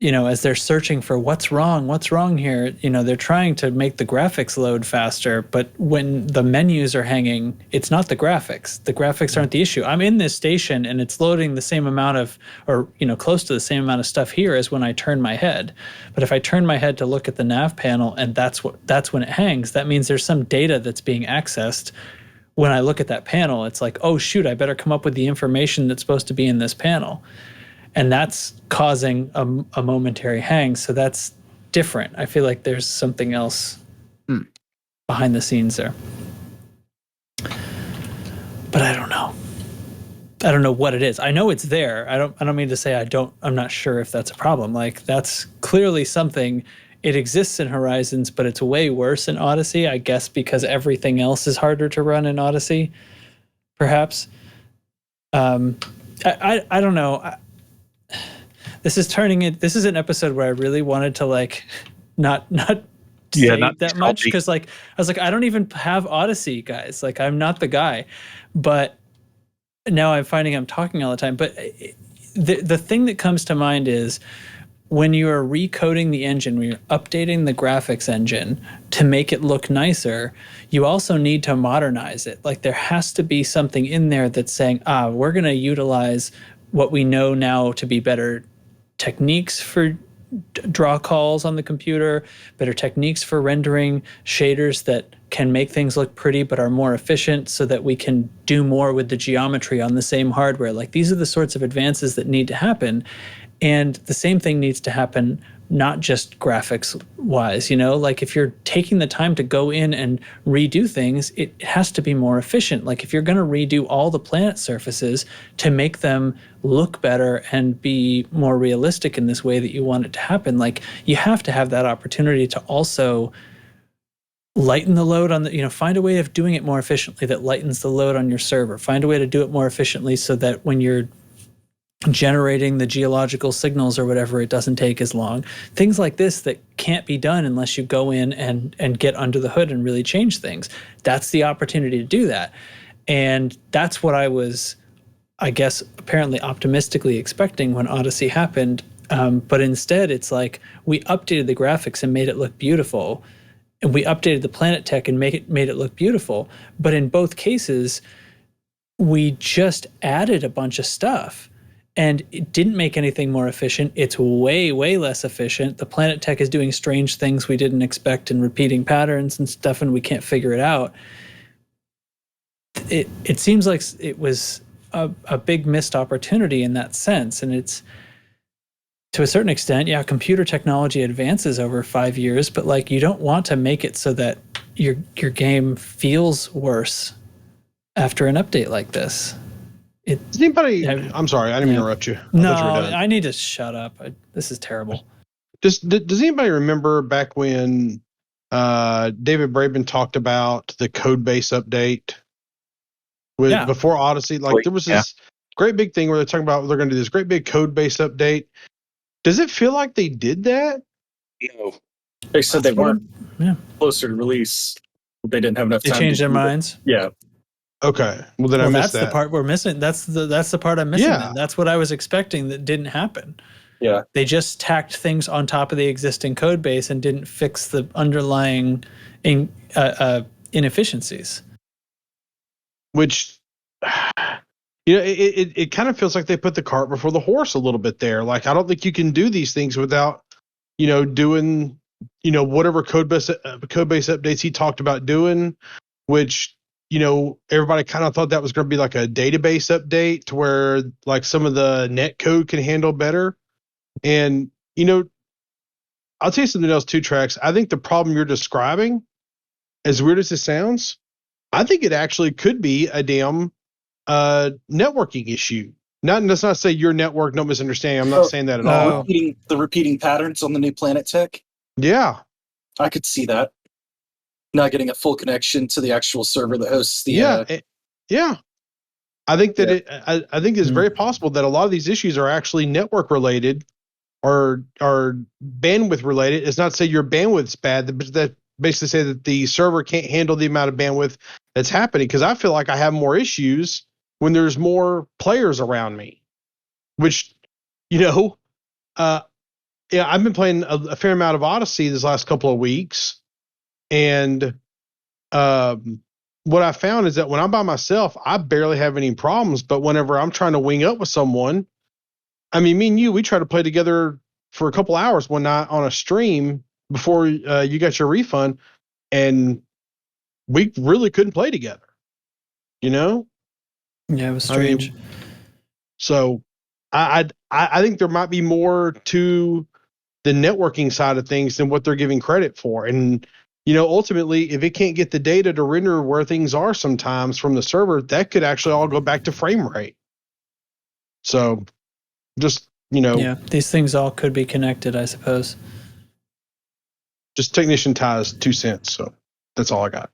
as they're searching for what's wrong here. They're trying to make the graphics load faster, but when the menus are hanging, it's not the graphics. The graphics aren't the issue. I'm in this station and it's loading the same amount of, or close to the same amount of stuff here as when I turn my head. But if I turn my head to look at the nav panel and that's when it hangs, that means there's some data that's being accessed. When I look at that panel, it's like, oh shoot, I better come up with the information that's supposed to be in this panel. And that's causing a momentary hang. So that's different. I feel like there's something else behind the scenes there. But I don't know. I don't know what it is. I know it's there. I don't mean to say I'm not sure if that's a problem. Like that's clearly something. It exists in Horizons, but it's way worse in Odyssey, I guess, because everything else is harder to run in Odyssey, perhaps. I don't know. This is an episode where I really wanted to like not say that much, because like I was like, I don't even have Odyssey, guys. Like I'm not the guy. But now I'm finding I'm talking all the time. But the thing that comes to mind is when you are recoding the engine, when you're updating the graphics engine to make it look nicer, you also need to modernize it. Like there has to be something in there that's saying, we're going to utilize what we know now to be better techniques for draw calls on the computer, better techniques for rendering shaders that can make things look pretty but are more efficient so that we can do more with the geometry on the same hardware. Like these are the sorts of advances that need to happen. And the same thing needs to happen, not just graphics wise, like if you're taking the time to go in and redo things, it has to be more efficient. Like if you're going to redo all the planet surfaces to make them look better and be more realistic in this way that you want it to happen, like you have to have that opportunity to also lighten the load on the, find a way of doing it more efficiently that lightens the load on your server. Find a way to do it more efficiently so that when you're generating the geological signals or whatever, it doesn't take as long. Things like this that can't be done unless you go in and get under the hood and really change things. That's the opportunity to do that. And that's what I was, I guess, apparently optimistically expecting when Odyssey happened. But instead, it's like we updated the graphics and made it look beautiful. And we updated the planet tech and made it look beautiful. But in both cases, we just added a bunch of stuff. And it didn't make anything more efficient. It's way, way less efficient. The planet tech is doing strange things we didn't expect and repeating patterns and stuff, and we can't figure it out. It seems like it was a big missed opportunity in that sense. And it's, to a certain extent, yeah, computer technology advances over 5 years, but like you don't want to make it so that your game feels worse after an update like this. Does anybody? I'm sorry, I didn't mean to interrupt you. No, I need to shut up. This is terrible. Does anybody remember back when David Braben talked about the code base update before Odyssey? Like there was this great big thing where they're talking about they're going to do this great big code base update. Does it feel like they did that? No, they said they weren't closer to release. They didn't have enough time. They changed their minds. Yeah. Okay. Well, then I missed that. That's the part we're missing. That's the part I'm missing. Yeah. That's what I was expecting that didn't happen. Yeah. They just tacked things on top of the existing code base and didn't fix the underlying inefficiencies. Which, it kind of feels like they put the cart before the horse a little bit there. Like, I don't think you can do these things without, doing, whatever code base updates he talked about doing, which, everybody kind of thought that was going to be like a database update to where like some of the net code can handle better. And, I'll tell you something else too, Trax. I think the problem you're describing, as weird as it sounds, I think it actually could be a damn networking issue. Let's not say your network, no misunderstanding. I'm not saying that at all. Repeating patterns on the new planet tech. Yeah. I could see that. Not getting a full connection to the actual server that hosts the yeah. I think that I think it's very possible that a lot of these issues are actually network related or bandwidth related. It's not to say your bandwidth's bad, but that basically say that the server can't handle the amount of bandwidth that's happening, because I feel like I have more issues when there's more players around me, which I've been playing a fair amount of Odyssey this last couple of weeks. And what I found is that when I'm by myself, I barely have any problems. But whenever I'm trying to wing up with someone, I mean, me and you, we tried to play together for a couple hours one night on a stream before you got your refund, and we really couldn't play together. Yeah, it was strange. So I think there might be more to the networking side of things than what they're giving credit for. And ultimately, if it can't get the data to render where things are sometimes from the server, that could actually all go back to frame rate. So just, these things all could be connected, I suppose. Just technician ties 2 cents. So that's all I got.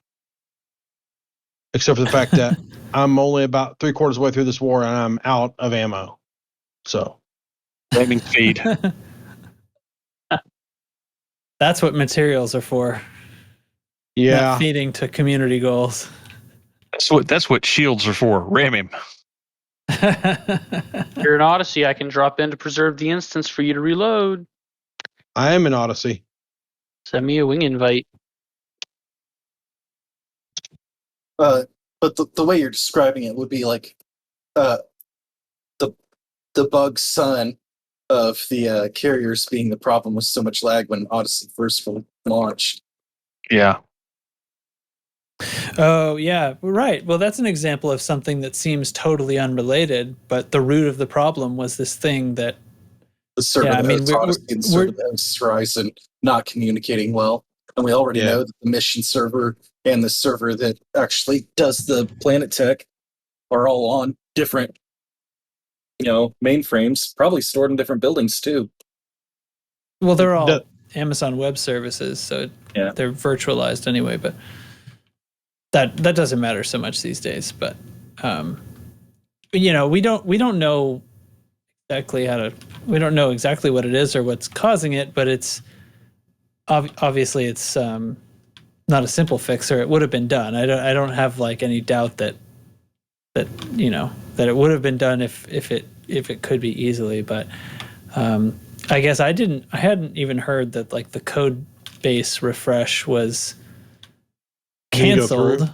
Except for the fact that I'm only about 3/4 of the way through this war and I'm out of ammo. So. Flaming feed. That's what materials are for. Yeah. Not feeding to community goals. That's what shields are for. Ram him. If you're in Odyssey, I can drop in to preserve the instance for you to reload. I am in Odyssey. Send me a wing invite. But the way you're describing it would be like uh, the bug son of the carriers being the problem with so much lag when Odyssey first launched. Yeah. Oh, yeah, right. Well, that's an example of something that seems totally unrelated, but the root of the problem was this thing that. The server Yeah, I that mean, hosts Odyssey and the server that hosts Horizon not communicating well. And we already know that the mission server and the server that actually does the planet tech are all on different, mainframes, probably stored in different buildings too. Well, they're all Amazon Web Services, so Yeah. they're virtualized anyway. But that doesn't matter so much these days. But we don't know exactly we don't know exactly what it is or what's causing it. But it's obviously it's not a simple fix, or it would have been done. I don't have like any doubt that it would have been done if it could be easily. But I guess I hadn't even heard that like the code base refresh was canceled.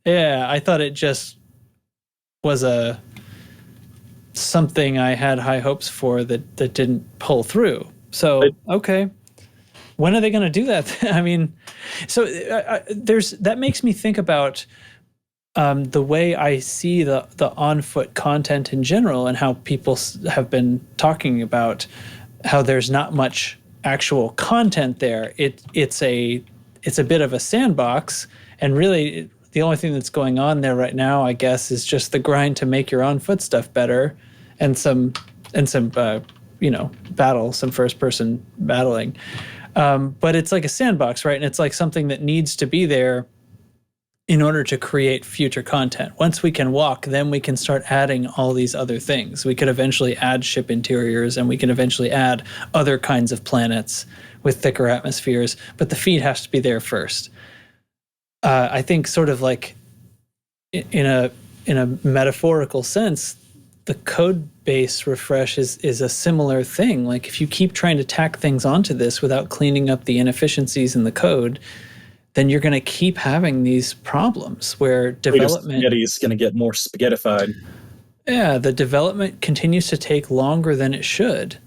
Yeah, I thought it just was something I had high hopes for that didn't pull through. So okay, when are they going to do that? I mean, so that makes me think about the way I see the on-foot content in general, and how people have been talking about how there's not much actual content there. It's a bit of a sandbox, and really the only thing that's going on there right now, I guess, is just the grind to make your on-foot stuff better, and some some first-person battling. But it's like a sandbox, right? And it's like something that needs to be there in order to create future content. Once we can walk, then we can start adding all these other things. We could eventually add ship interiors, and we can eventually add other kinds of planets with thicker atmospheres, but the feed has to be there first. I think sort of like in a metaphorical sense, the code base refresh is a similar thing. Like if you keep trying to tack things onto this without cleaning up the inefficiencies in the code, then you're going to keep having these problems where development... Spaghetti is going to get more spaghettified. Yeah, the development continues to take longer than it should,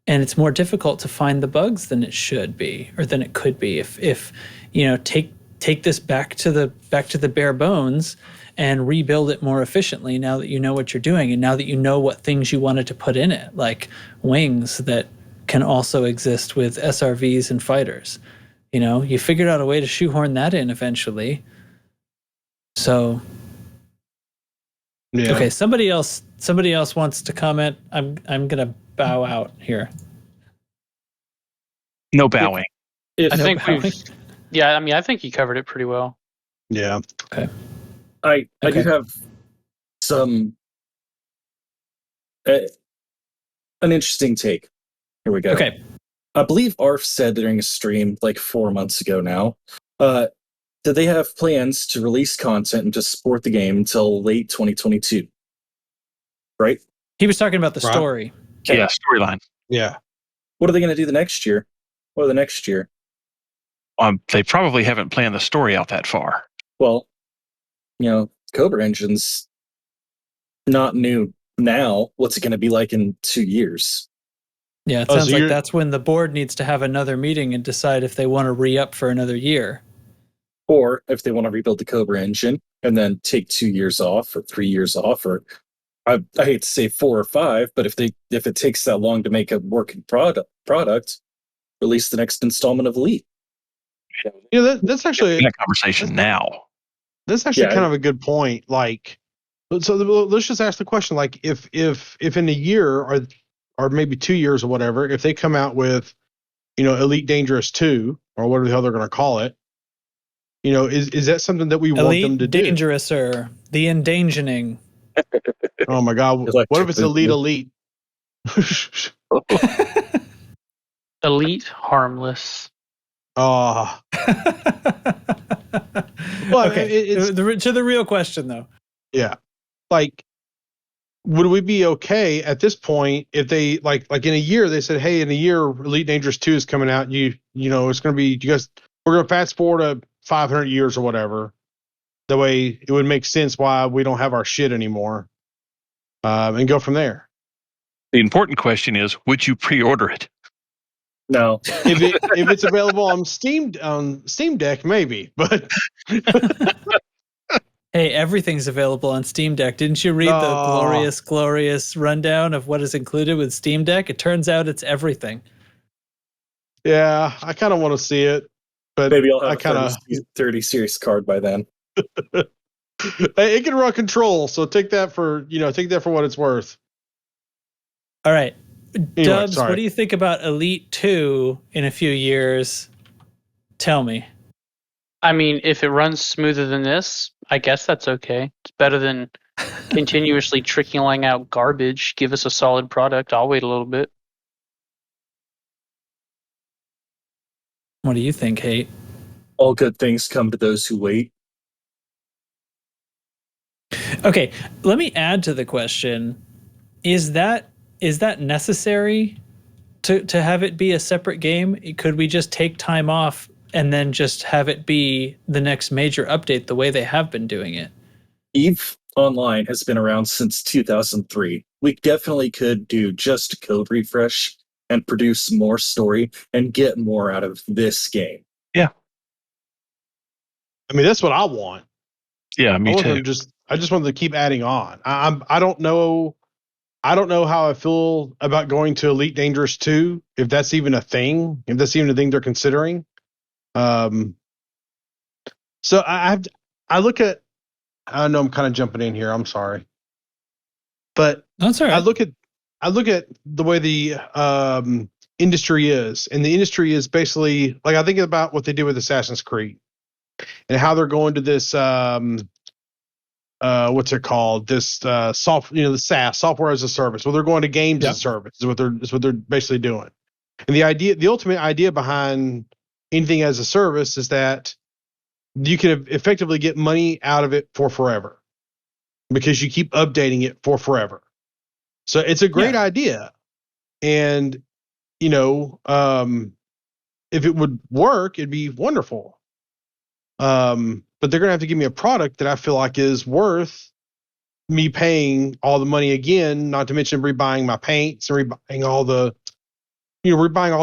and it's more difficult to find the bugs than it should be, or than it could be. If take this back to the bare bones and rebuild it more efficiently now that you know what you're doing, and now that you know what things you wanted to put in it, like wings that can also exist with SRVs and fighters. You figured out a way to shoehorn that in eventually. So, yeah. Okay, somebody else wants to comment. I'm gonna bow out here. No bowing. I think I think you covered it pretty well. Yeah. Okay. I do have some an interesting take. Here we go. Okay. I believe Arf said during a stream like 4 months ago now that they have plans to release content and to support the game until late 2022. Right? He was talking about the story. Okay. Yeah, storyline. Yeah. What are they going to do the next year? Or the next year? They probably haven't planned the story out that far. Well, Cobra Engine's not new now. What's it going to be like in 2 years? Yeah, it sounds like that's when the board needs to have another meeting and decide if they want to re-up for another year. Or if they want to rebuild the Cobra engine and then take 2 years off or 3 years off, or I hate to say 4 or 5, but if it takes that long to make a working product, release the next installment of Elite. Yeah, that's actually that conversation now. That's actually kind of a good point. Like, so let's just ask the question: like, if in a year or maybe 2 years or whatever, if they come out with, Elite Dangerous 2 or whatever the hell they're going to call it, is that something that we want them to do? Elite Dangerouser, the endangering. Oh my God! What if it's Elite? Elite harmless. Oh. Well, okay. To the real question, though. Yeah, like would we be okay at this point if they like in a year they said, hey, in a year Elite Dangerous 2 is coming out, you know it's going to be, you guys, we're going to fast forward to 500 years or whatever. That way it would make sense why we don't have our shit anymore, and go from there. The important question is, would you pre-order it? No. If it's available on Steam Deck, maybe, but Hey, everything's available on Steam Deck. Didn't you read the glorious rundown of what is included with Steam Deck? It turns out it's everything. yeah, I kind of want to see it, but Maybe I'll have I a kind of 30 series card by then. it can run Control, so take that for what it's worth. All right. Anyway, Dubs, sorry. what do you think about Elite 2 in a few years? Tell me. I mean, if it runs smoother than this, I guess that's okay. It's better than continuously trickling out garbage. Give us a solid product. I'll wait a little bit. What do you think, Hate? All good things come to those who wait. Okay, let me add to the question. Is that necessary to have it be a separate game? Could we just take time off and then just have it be the next major update the way they have been doing it? EVE Online has been around since 2003. We definitely could do just code refresh and produce more story and get more out of this game. Yeah. I mean, that's what I want. Yeah, me too. I just want them to keep adding on. I don't know how I feel about going to Elite Dangerous 2, if that's even a thing, if that's even a thing they're considering. So I look at, I know I'm kind of jumping in here, I'm sorry. But That's all right. I look at the way the industry is, and the industry is basically like, I think about what they did with Assassin's Creed and how they're going to this what's it called? This the SaaS, software as a service. Well, they're going to games as a service is what they're basically doing. And the ultimate idea behind anything as a service is that you can effectively get money out of it for forever because you keep updating it for forever. So it's a great idea. And, if it would work, it'd be wonderful. But they're going to have to give me a product that I feel like is worth me paying all the money again, not to mention rebuying my paints and rebuying all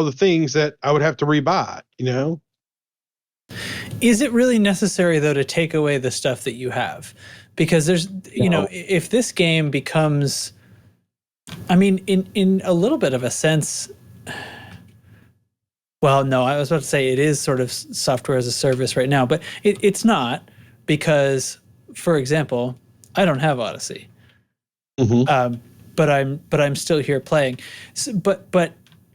the things that I would have to rebuy, Is it really necessary, though, to take away the stuff that you have? Because there's, if this game becomes, I mean, in a little bit of a sense, well, no, I was about to say it is sort of software as a service right now, but it's not, because, for example, I don't have Odyssey, but I'm still here playing. So, but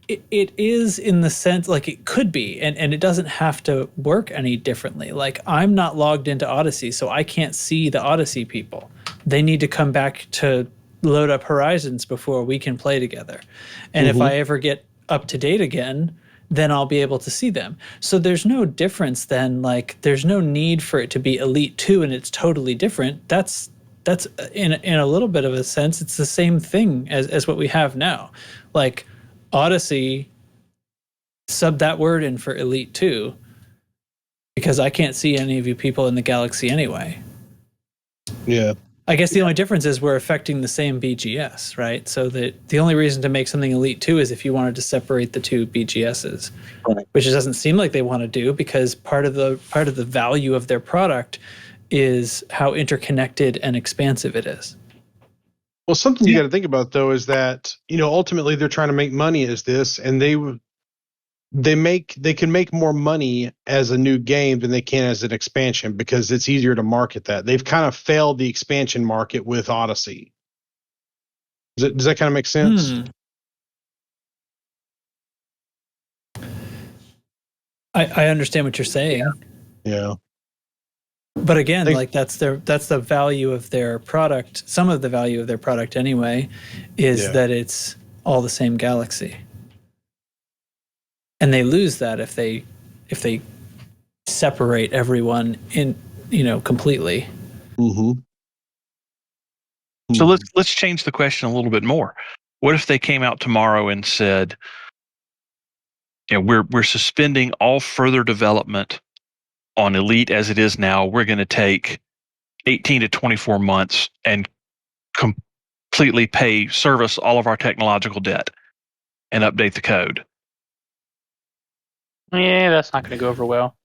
it is in the sense, like, it could be, and it doesn't have to work any differently. Like, I'm not logged into Odyssey, so I can't see the Odyssey people. They need to come back to load up Horizons before we can play together. And if I ever get up to date again, then I'll be able to see them. So there's no difference then, like, there's no need for it to be Elite 2 and it's totally different. That's in a little bit of a sense, it's the same thing as what we have now. Like, Odyssey, sub that word in for Elite 2, because I can't see any of you people in the galaxy anyway. Yeah. I guess the only difference is we're affecting the same BGS, right? So that the only reason to make something Elite 2 is if you wanted to separate the two BGSs, which it doesn't seem like they want to do, because part of the value of their product is how interconnected and expansive it is. Well, something you got to think about, though, is that, ultimately they're trying to make money as this, and they can make more money as a new game than they can as an expansion, because it's easier to market that. They've kind of failed the expansion market with Odyssey. Does that kind of make sense? I understand what you're saying. Yeah. But again, like, that's the value of their product. Some of the value of their product anyway is that it's all the same galaxy. And they lose that if they separate everyone in, completely. So let's change the question a little bit more. What if they came out tomorrow and said, we're suspending all further development on Elite as it is now. We're going to take 18 to 24 months and completely service all of our technological debt and update the code. Yeah, that's not going to go over well.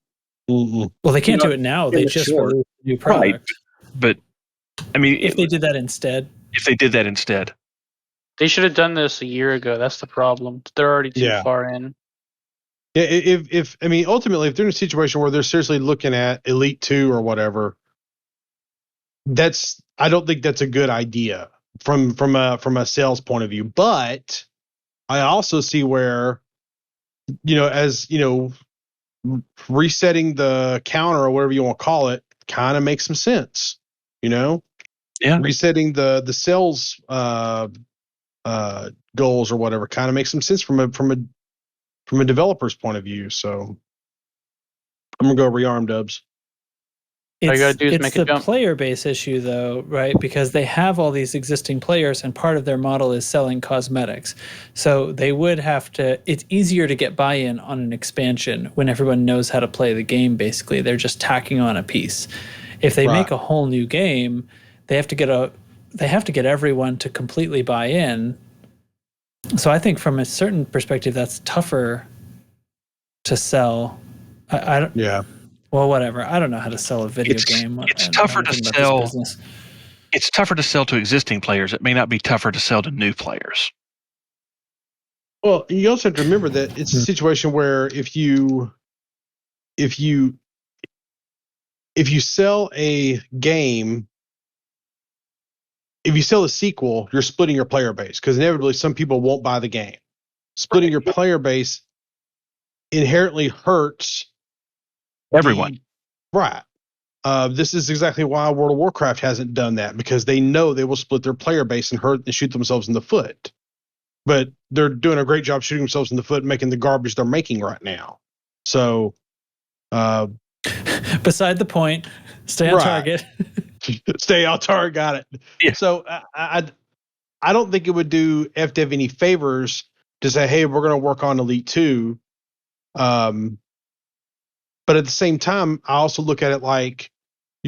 Mm-mm. Well, they can't do it now. They just released a new product. But I mean, if they did that instead. They should have done this a year ago. That's the problem. They're already too far in. Yeah, if I mean, ultimately, if they're in a situation where they're seriously looking at Elite 2 or whatever, I don't think that's a good idea from a sales point of view. But I also see where, resetting the counter or whatever you want to call it kind of makes some sense. Resetting the sales goals or whatever kind of makes some sense from a developer's point of view. So I'm gonna go rearm Dubs. All you gotta do is It's make a the jump. player base issue, though, right? Because they have all these existing players, and part of their model is selling cosmetics. So they would have to. It's easier to get buy-in on an expansion when everyone knows how to play the game. Basically, they're just tacking on a piece. If they make a whole new game, they have to get everyone to completely buy in. So I think from a certain perspective, that's tougher to sell. I don't. Yeah. Well, whatever. I don't know how to sell a video game. It's tougher to sell. It's tougher to sell to existing players. It may not be tougher to sell to new players. Well, you also have to remember that it's a situation where if you sell a game, if you sell a sequel, you're splitting your player base because inevitably some people won't buy the game. Splitting your player base inherently hurts everyone. Right. This is exactly why World of Warcraft hasn't done that, because they know they will split their player base and hurt and shoot themselves in the foot. But they're doing a great job shooting themselves in the foot and making the garbage they're making right now. So, beside the point, stay on target. Stay on target. Got it. Yeah. So I don't think it would do FDev any favors to say, hey, we're going to work on Elite 2. But at the same time, I also look at it like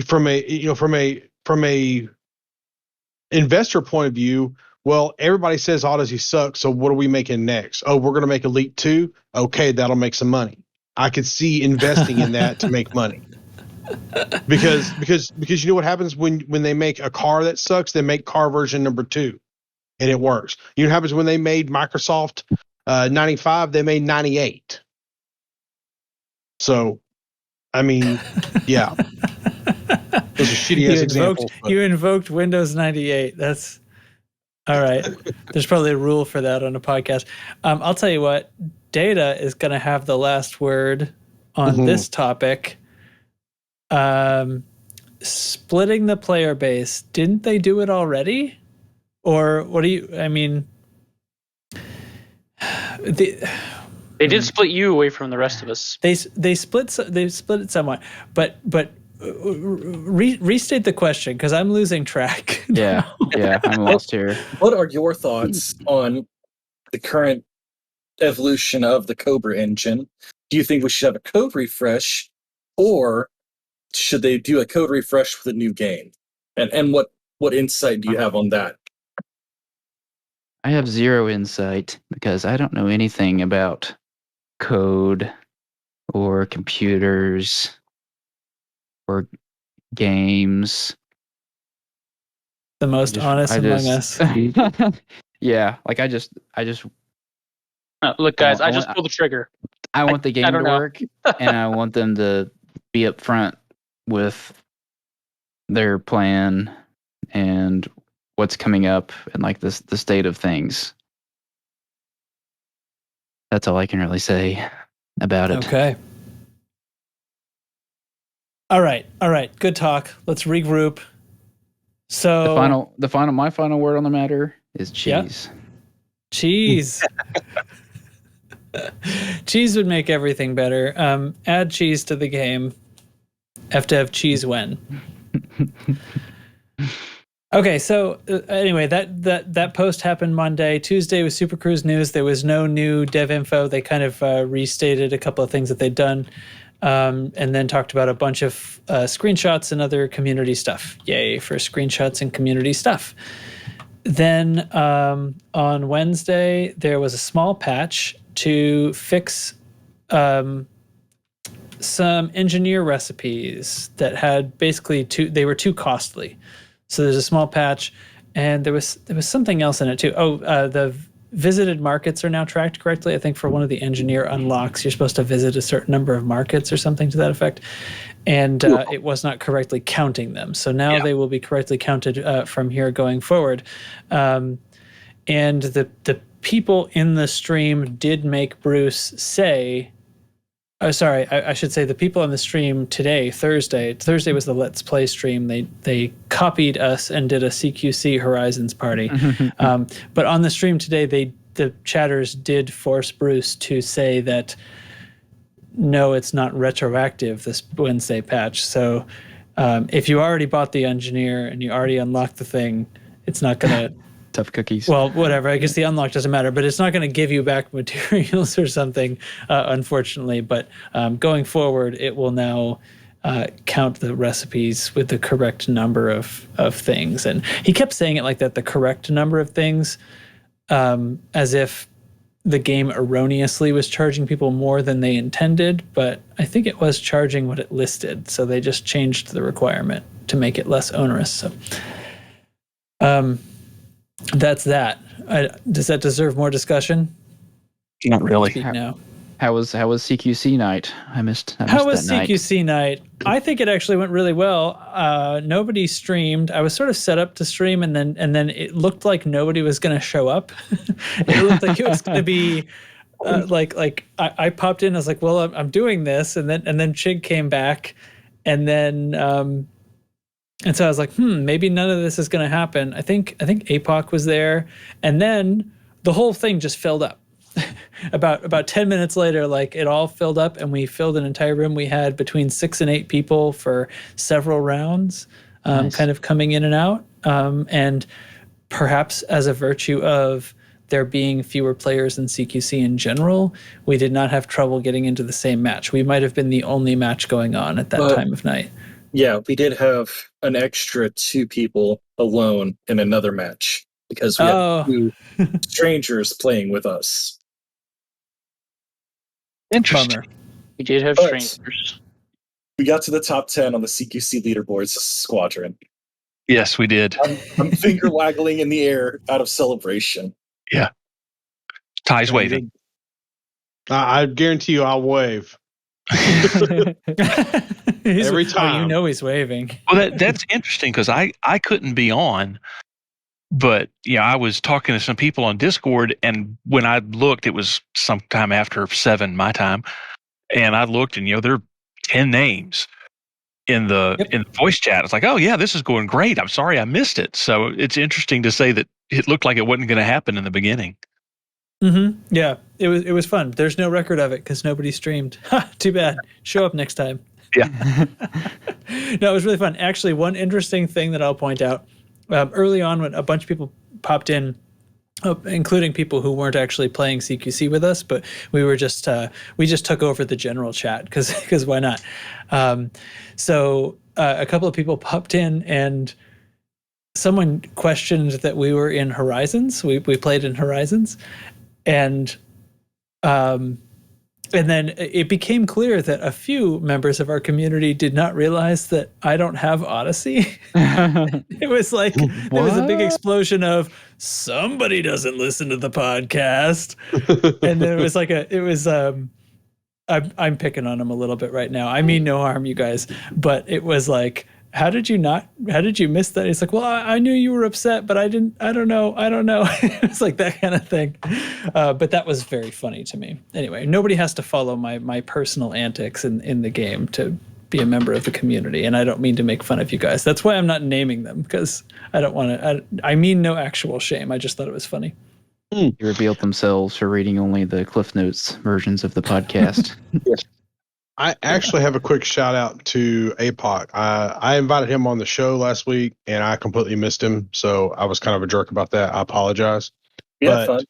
from a investor point of view. Well, everybody says Odyssey sucks, so what are we making next? Oh, we're going to make Elite 2. Okay, that'll make some money. I could see investing in that to make money. Because you know what happens when they make a car that sucks? They make car version number 2, and it works. You know what happens when they made Microsoft 95? They made 98. So, I mean, yeah. Those are shitty ass examples. You invoked Windows 98. That's all right. There's probably a rule for that on a podcast. I'll tell you what. Data is going to have the last word on this topic. Splitting the player base. Didn't they do it already? Or what do you? I mean, they did split you away from the rest of us. They split it somewhat, but restate the question because I'm losing track. Yeah, I'm lost here. What are your thoughts on the current evolution of the Cobra engine? Do you think we should have a code refresh, or should they do a code refresh with a new game? And what insight do you have on that? I have zero insight because I don't know anything about code or computers or games. The most honest among us. Yeah, like I just look, guys, I just pulled the trigger. I want the game to work, and I want them to be upfront with their plan and what's coming up and like the state of things. That's all I can really say about it. Okay. All right. Good talk. Let's regroup. So my final word on the matter is cheese. Yeah. Cheese. Cheese would make everything better. Add cheese to the game. Have to have cheese when. Okay, so anyway, that post happened Monday. Tuesday was Supercruise news. There was no new dev info. They kind of restated a couple of things that they'd done, and then talked about a bunch of screenshots and other community stuff. Yay for screenshots and community stuff. Then on Wednesday, there was a small patch to fix some engineer recipes that had basically they were too costly. So there's a small patch, and there was something else in it too. The visited markets are now tracked correctly. I think for one of the engineer unlocks, you're supposed to visit a certain number of markets or something to that effect, and it was not correctly counting them. So now they will be correctly counted from here going forward. And the people in the stream did make Bruce say. Sorry, I should say the people on the stream today, Thursday was the Let's Play stream. They copied us and did a CQC Horizons party. But on the stream today, the chatters did force Bruce to say that, no, it's not retroactive, this Wednesday patch. So if you already bought the engineer and you already unlocked the thing, it's not going to... Tough cookies. Well, whatever. I guess the unlock doesn't matter, but it's not going to give you back materials or something, unfortunately. But going forward, it will now count the recipes with the correct number of things. And he kept saying it like that, the correct number of things, as if the game erroneously was charging people more than they intended. But I think it was charging what it listed. So they just changed the requirement to make it less onerous. So, that's that. Does that deserve more discussion? Not really. No. How was CQC night? I missed How was that CQC night? I think it actually went really well. Nobody streamed. I was sort of set up to stream, and then it looked like nobody was going to show up. It looked like it was going to be I popped in. I was like, well, I'm doing this, and then Chig came back, and then. And so I was like, maybe none of this is going to happen. I think APOC was there, and then the whole thing just filled up. about 10 minutes later, like it all filled up, and we filled an entire room. We had between 6 and 8 people for several rounds, Nice. kind of coming in and out. And perhaps as a virtue of there being fewer players in CQC in general, we did not have trouble getting into the same match. We might have been the only match going on at that time of night. Yeah, we did have an extra 2 people alone in another match because we had 2 strangers playing with us. Interesting. Bummer. We did have But strangers. we got to the top 10 on the CQC leaderboards squadron. Yes, we did. I'm finger waggling in the air out of celebration. Ty's waving. I guarantee you I'll wave. Every time. You know he's waving. Well, that's interesting because I couldn't be on, but I was talking to some people on Discord, and when I looked, it was sometime after 7 my time, and I looked, and there are 10 names in the voice chat. It's like, oh yeah, this is going great. I'm sorry I missed it. So it's interesting to say that it looked like it wasn't going to happen in the beginning. Mm-hmm. Yeah, it was fun. There's no record of it because nobody streamed. Too bad. Show up next time. Yeah. No, it was really fun. Actually, one interesting thing that I'll point out, early on when a bunch of people popped in, including people who weren't actually playing CQC with us, but we were just we just took over the general chat because why not? So a couple of people popped in, and someone questioned that we were in Horizons. We played in Horizons, and then it became clear that a few members of our community did not realize that I don't have Odyssey. It was like there was a big explosion of somebody doesn't listen to the podcast, and then it was like I'm picking on him a little bit right now. I mean no harm, you guys, but it was like, how did you miss that? It's like, well, I knew you were upset, but I don't know. It's like that kind of thing. But that was very funny to me. Anyway, nobody has to follow my personal antics in the game to be a member of the community. And I don't mean to make fun of you guys. That's why I'm not naming them, because I don't want to, I mean no actual shame. I just thought it was funny. They revealed themselves for reading only the Cliff Notes versions of the podcast. Yes. I actually have a quick shout out to APOC. I invited him on the show last week, and I completely missed him, so I was kind of a jerk about that. I apologize. Yeah, But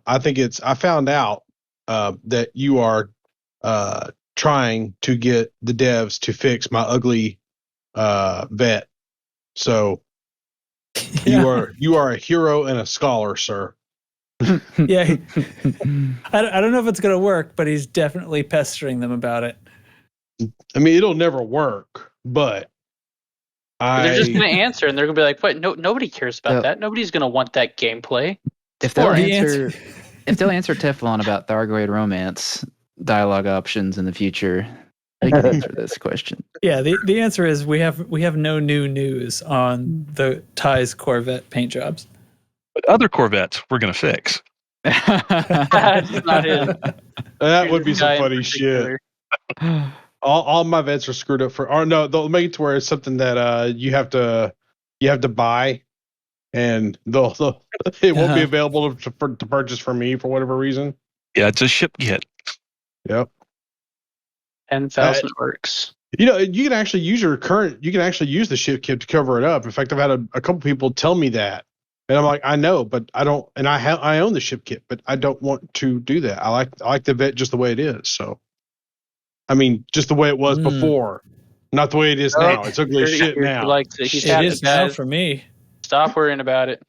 I think I found out that you are trying to get the devs to fix my ugly vet. So you are a hero and a scholar, sir. Yeah. I don't know if it's going to work, but he's definitely pestering them about it. I mean, it'll never work, but They're just going to answer, and they're going to be like, "What? No, nobody cares about that. Nobody's going to want that gameplay." If they'll boring. answer Teflon about Thargoid romance dialogue options in the future, they can answer this question. Yeah, the answer is we have no new news on the Ty's Corvette paint jobs. But other Corvettes we're going to fix. That's not him. That would be some funny shit. All my vets are screwed up or no, they'll make it to where it's something that you have to buy, and it won't be available to purchase from me for whatever reason. Yeah, it's a ship kit. Yep. 10,000 orcs. You know, you can actually use the ship kit to cover it up. In fact, I've had a couple people tell me that. And I'm like, I know, but I don't, and I own the ship kit, but I don't want to do that. I like the vet just the way it is. So, I mean, just the way it was before, not the way it is now. It's ugly as shit now. It is now for me. Stop worrying about it.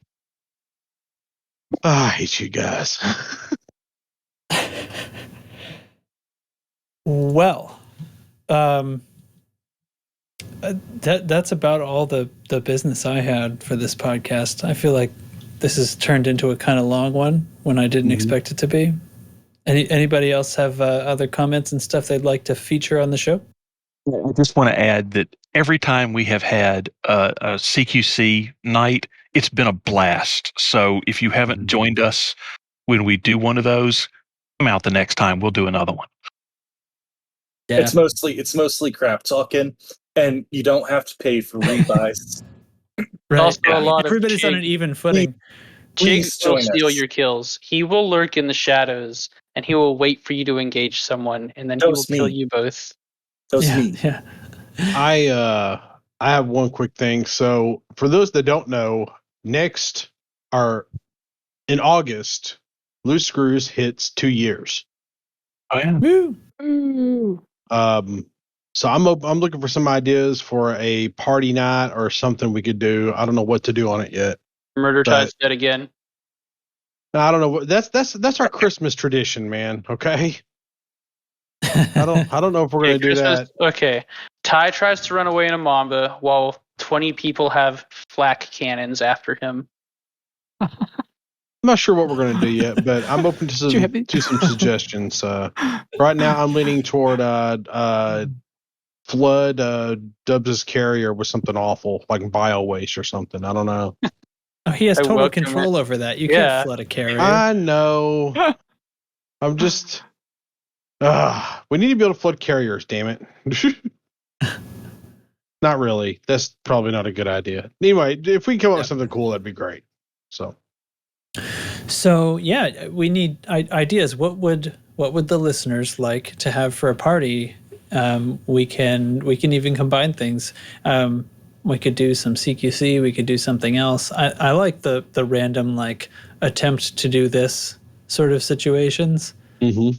I hate you guys. Well, that's about all the business I had for this podcast. I feel like this has turned into a kind of long one when I didn't expect it to be. Anybody else have other comments and stuff they'd like to feature on the show? I just want to add that every time we have had a CQC night, it's been a blast. So if you haven't joined us when we do one of those, come out the next time. We'll do another one. Yeah. It's mostly crap talking, and you don't have to pay for rebuys. Right. Also, a lot everybody's on an even footing. Chig will steal your kills. He will lurk in the shadows, and he will wait for you to engage someone, and then he will kill you both. Yeah. I have one quick thing. So for those that don't know, in August, Loose Screws hits 2 years. Oh yeah. Woo. So I'm looking for some ideas for a party night or something we could do. I don't know what to do on it yet. Murder Ty's dead again. I don't know. That's our Christmas tradition, man. Okay. I don't know if we're gonna do that. Okay. Ty tries to run away in a Mamba while 20 people have flak cannons after him. I'm not sure what we're going to do yet, but I'm open to some suggestions. Right now, I'm leaning toward flood Dubs' carrier with something awful, like bio waste or something. I don't know. Oh, he has total control over that. You can't flood a carrier. I know. I'm just... we need to be able to flood carriers, damn it. Not really. That's probably not a good idea. Anyway, if we come up with something cool, that'd be great. So yeah, we need ideas. What would the listeners like to have for a party? We can even combine things. We could do some CQC. We could do something else. I like the random attempt to do this sort of situations. Mm-hmm.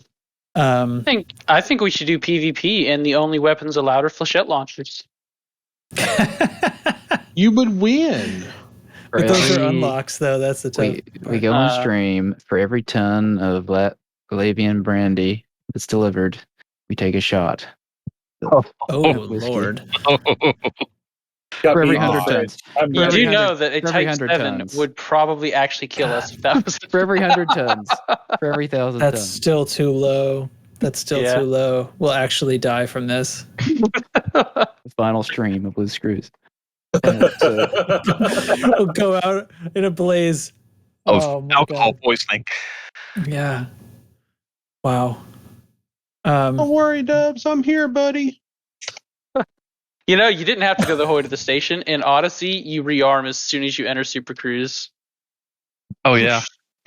I think we should do PvP, and the only weapons allowed are flechette launchers. You would win. But those are unlocks, though. That's the tough. We go on stream for every ton of Galavian brandy that's delivered. We take a shot. Oh Lord! For every 100 tons. You do know that a Type 7 would probably actually kill us if that was for every 100 tons. For every 1,000 tons. That's still too low. Too low. We'll actually die from this. The final stream of Loose Screws. We'll go out in a blaze of alcohol poisoning. Yeah. Wow. Don't worry, Dubs. I'm here, buddy. You know, you didn't have to go the whole way to the station. In Odyssey, you rearm as soon as you enter Supercruise. Oh, yeah.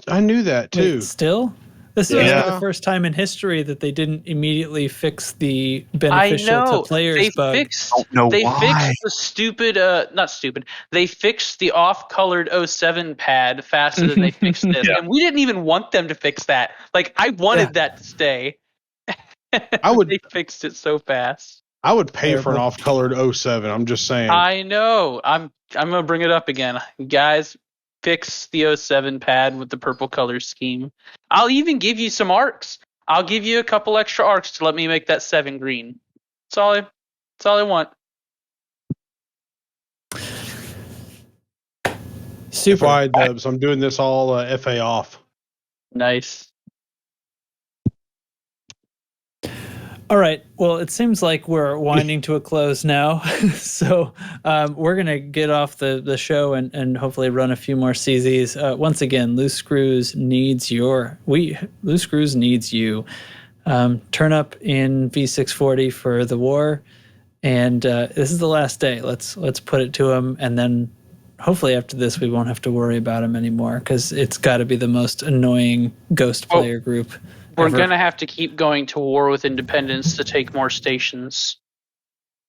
I knew that, too. Wait, still? This was Yeah. the first time in history that they didn't immediately fix the beneficial I know. to players bug. Don't know They why. fixed the stupid, not stupid. They fixed the off-colored 07 pad faster than they fixed this, Yeah. and we didn't even want them to fix that. Like I wanted that to stay. They fixed it so fast. I would pay for an Terrible. off-colored 07. I'm just saying. I know. I'm gonna bring it up again, guys. Fix the 07 pad with the purple color scheme. I'll even give you some arcs. I'll give you a couple extra arcs to let me make that 7 green. That's all I want. Super. FYI, Dubs, I'm doing this all FA off. Nice. All right. Well, it seems like we're winding to a close now. So we're going to get off the show and hopefully run a few more CZs. Once again, Loose Screws needs Loose Screws needs you. Turn up in V640 for the war. And this is the last day. Let's put it to him. And then hopefully after this, we won't have to worry about him anymore because it's got to be the most annoying ghost player group. We're going to have to keep going to war with independence to take more stations.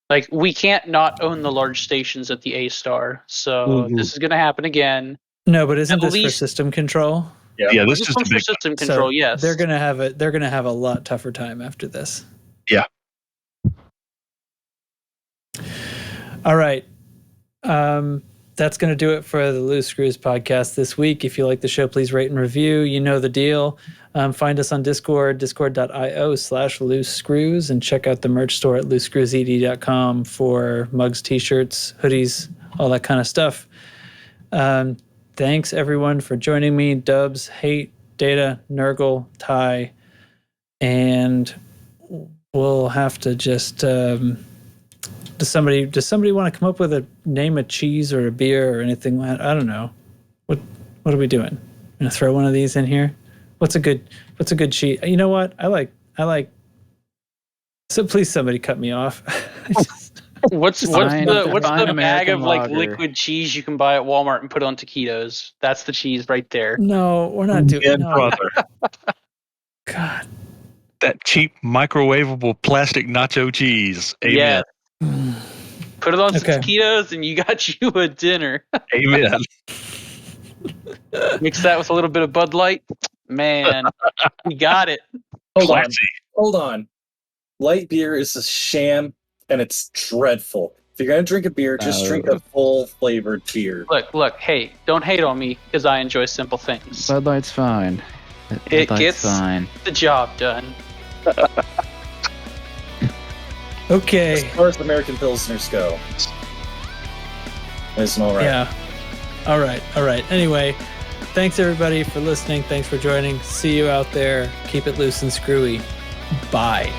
Like, we can't not own the large stations at the A-Star. So this is going to happen again. No, but isn't At this for least- system control? Yeah, this is This the one's for big. system control, So yes. They're gonna have a lot tougher time after this. Yeah. All right. That's going to do it for the Loose Screws podcast this week. If you like the show, please rate and review. You know the deal. Find us on Discord, discord.io/loose screws, and check out the merch store at loosescrewsed.com for mugs, t-shirts, hoodies, all that kind of stuff. Thanks, everyone, for joining me. Dubs, Hate, Data, Nurgle, Ty, and we'll have to just... Does somebody want to come up with a name of cheese or a beer or anything? I don't know. What are we doing? Gonna throw one of these in here? What's a good cheese? You know what? I like. So please somebody cut me off. What's Fine the bag American of like lager. liquid cheese you can buy at Walmart and put on taquitos? That's the cheese right there. No, we're not doing. And No. brother, God. that cheap microwavable plastic nacho cheese. Amen. Yeah. Put it on some Okay. taquitos and you got you a dinner. Amen. Mix that with a little bit of Bud Light. Man, you got it. Hold on. Light beer is a sham, and it's dreadful. If you're going to drink a beer, just drink a full-flavored beer. Look, hey, don't hate on me because I enjoy simple things. Bud Light's fine. It Bud Light's gets fine. the job done. Okay. As far as American Pilsners go, it's all right. Yeah. All right. Anyway, thanks everybody for listening. Thanks for joining. See you out there. Keep it loose and screwy. Bye.